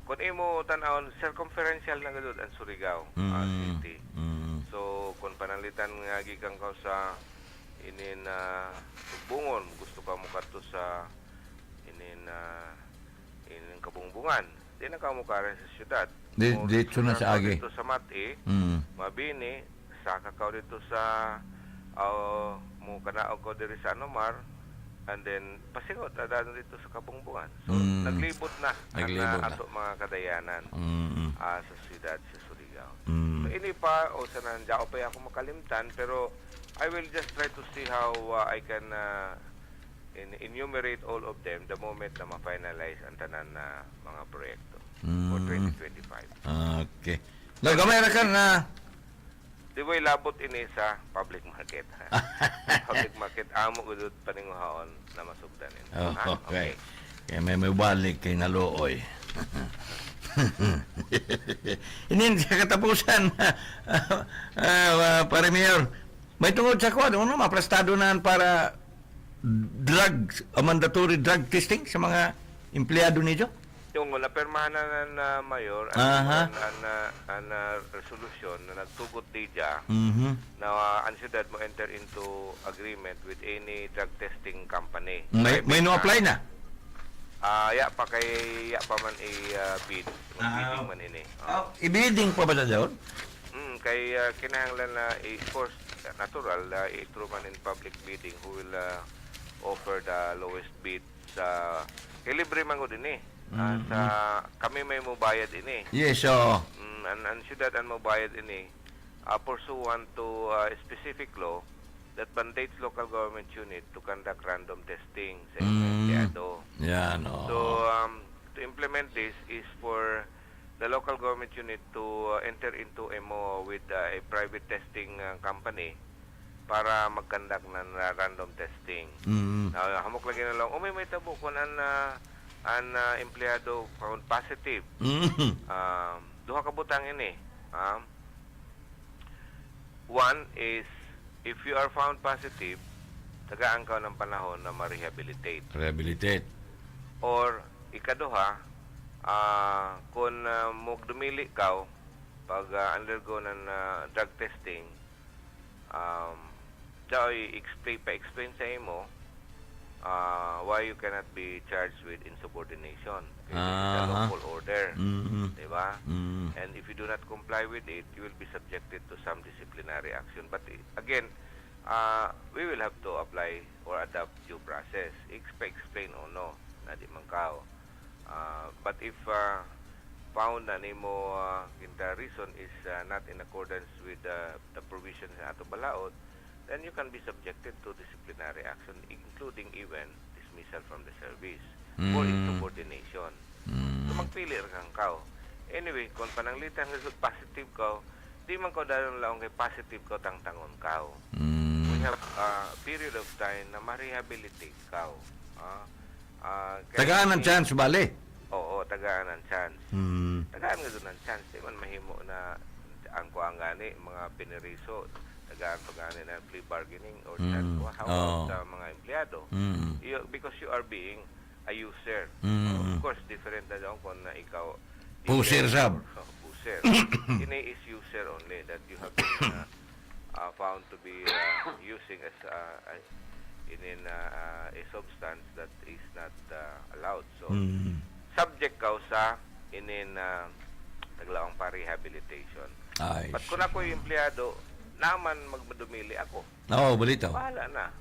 Speaker 12: kung imo tan-awon, circumferential na gadud ang Surigao city. So kung panalitan nga gikan ka sa inin Bungon, gusto ka mo kadto sa inin Kabungbungan, di na ka mo karen sa syudad.
Speaker 10: Dito na sa agi.
Speaker 12: Dito sa Mati, Mabini, saka ka dito sa mo kanaog ko diri sa Anumar, and then pasingot na dito sa Kabungbungan. So naglibot na ang ato mga kadayanan sa siyudad sa Surigao. So ini pa o sa nandiao pa ako makalimtan, pero I will just try to see how I can enumerate all of them the moment na ma-finalize ang tanan na mga proyekto for 2025.
Speaker 10: Okay. Gamay ra ka na
Speaker 12: Di ba labot ini sa public market? Public market, amo gudud paninguhaon na masugdanin.
Speaker 10: Okay. Kaya may balik kay nalooy. Inin sa katapusan, Pare Mayor, may tungod sa kwad, maprestado na para mandatory drug testing sa mga empleyado niyo?
Speaker 12: Yung napermahan na mayor ang resolusyon na nagtugot diya na ang siyudad mo enter into agreement with any drug testing company.
Speaker 10: May no-apply na?
Speaker 12: Ya pa man i-bid. Bidding man ini.
Speaker 10: I-bidding pa ba doon?
Speaker 12: Kay kinahanglan na of course natural i-through man in public bidding who will offer the lowest bid sa libre man ko din sa kami may mobayad ini.
Speaker 10: Yes,
Speaker 12: ang siyudad ang mobayad ini pursuant to a specific law that mandates local government unit to conduct random testing sa empleyado. So to implement this is for the local government unit to enter into MO with a private testing company para mag-conduct ng random testing. Hamok lagi na lang, may tabo kung ang empleyado found positive. Duha ka butang ini. One is, if you are found positive, tagaan ka ng panahon na ma-rehabilitate. Or, ikaduha, kung dumili ka, pag undergo ng drug testing, pa-explain sa imo, why you cannot be charged with insubordination. It's a lawful order. Diba? And if you do not comply with it, you will be subjected to some disciplinary action. But again, we will have to apply or adopt due process. Explain o no, na di man kao. But if found na nimo the reason is not in accordance with the provisions sa ato balaod, then you can be subjected to disciplinary action, including even dismissal from the service for insubordination. So magpili ra kang kao. Anyway, kung pananglitan nga positive kao, di man ko dalon laong kay positive kao tangtangon kao. We have a period of time na ma-rehabilitate kao.
Speaker 10: Tagaan ng chance, bali.
Speaker 12: Oo, tagaan ng chance. Tagaan nga doon ng chance. Di man mahimo na ang kuangani, mga piniriso, tagaan pagani na plea bargaining or chance. How sa mga empleyado? Because you are being a user. Of course, different na daw kung na ikaw
Speaker 10: Puser, sab.
Speaker 12: Puser. Ini is user only that you have been found to be using as a substance that is not allowed. So, subject ka sa taglaong pa rehabilitation. But kung ako yung empleyado, naman magmadumili ako.
Speaker 10: Oo, balito.
Speaker 12: Bahala na.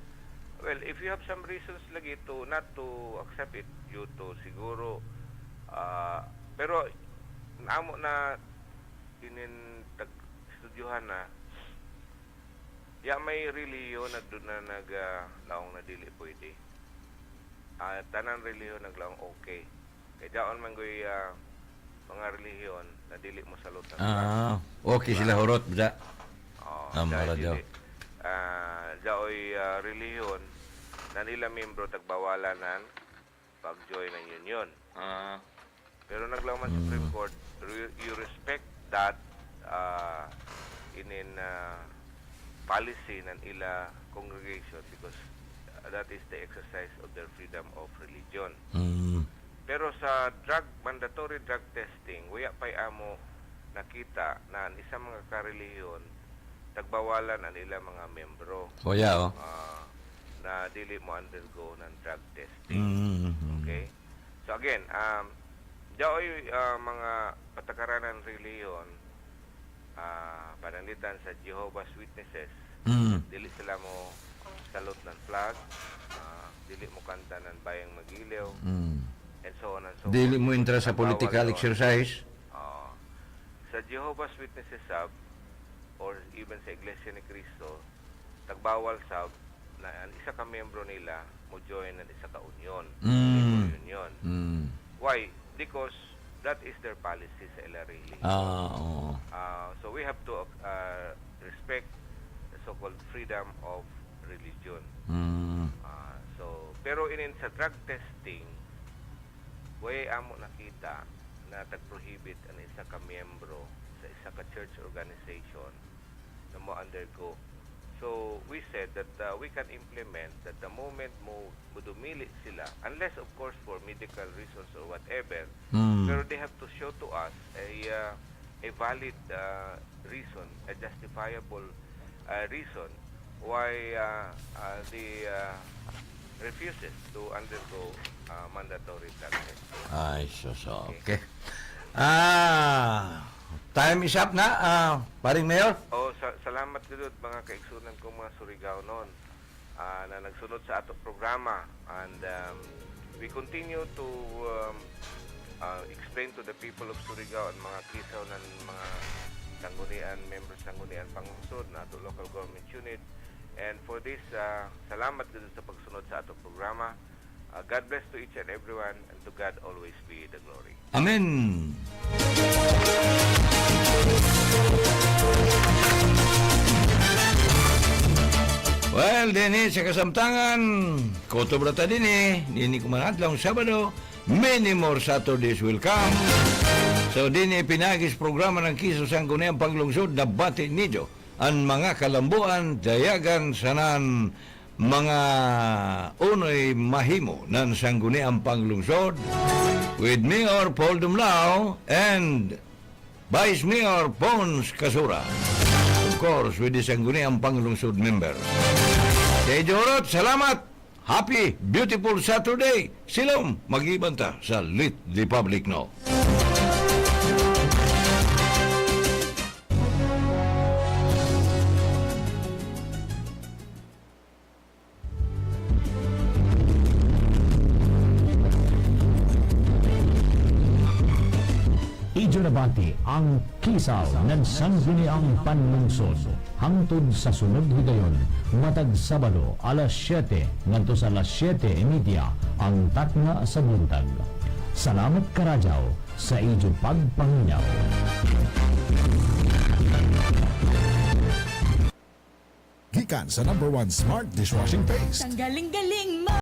Speaker 12: Well, if you have some reasons lagi to not to accept it due to siguro pero naamo na tag-estudyuhan na may relihiyon na doon na naglaong na dili pwede. Tanan relihiyon naglaong okay. Kaya daon man goy mga relihiyon na dili mo salutan.
Speaker 10: Okay sila horot, bda.
Speaker 12: Mara daw. Daoy relihiyon na nila membro tagbawalan ng pag-join ng union. Pero naglaong man Supreme Court, you respect that policy ng ila congregation because that is the exercise of their freedom of religion. Pero sa mandatory drug testing, wala pa'y amo nakita na ang isang mga karelihiyon tagbawalan ang ila mga membro. Na dili mo undergo ng drug testing. Okay? So again, daoy mga patakaran ng relihiyon pananglitan sa Jehovah's Witnesses, dili sila mo salot ng flag, dili mo kanta ng bayang magilaw, and so on and so on.
Speaker 10: Dili mo intra sa political exercise.
Speaker 12: Sa Jehovah's Witnesses sab or even sa Iglesia ni Cristo, tagbawal sab na ang isa ka membro nila mo join ng isa ka union. Union. Why? Because that is their policy sa ila religion. So we have to respect the so-called freedom of religion. Pero sa drug testing, way amo nakita na tag-prohibit ang isa ka miyembro sa isa ka church organization na mo undergo. So we said that we can implement that the moment mo dumili sila, unless of course for medical reasons or whatever, pero they have to show to us a valid reason, a justifiable reason why they refuses to undergo mandatory drug testing.
Speaker 10: Okay. Time is up na, paring Mayor.
Speaker 12: Salamat gud mga kaigsunan kong mga Surigao noon na nagsunod sa ato programa, and we continue to explain to the people of Surigao and mga Kisaw nan mga Sangguniang members Sangguniang Panlungsod na ato local government unit. And for this, salamat gud sa pagsunod sa ato programa. God bless to each and everyone, and to God always be the glory.
Speaker 10: Amen. Well, dini sa kasamtangan, kotobrata dini kumanadlong Sabado, many more Saturdays will come. So dini pinagis programa ng Kisaw nan Sangguniang Panlungsod na bati nidyo ang mga kalambuan, dayagan sanan mga unoy mahimo nan Sangguniang Panlungsod with Mayor Paul Dumlao and Vice Mayor Pons Kasura. Of course, with the Sangguniang Panlungsod members. Kay Jorot, salamat! Happy, beautiful Saturday! Silom, mag-ibanta sa Lit the Public No.
Speaker 5: Medyo nabati ang Kisaw nan Sangguniang Panlungsod hangtod sa sunod higayon matag Sabado alas 7 ngadto sa alas 7:30 ang takna sa buntag. Salamat karadyaw sa inyong pagpanginaw.
Speaker 11: Gikan sa #1 Smart Dishwashing Paste.
Speaker 8: Ang galing-galing mo!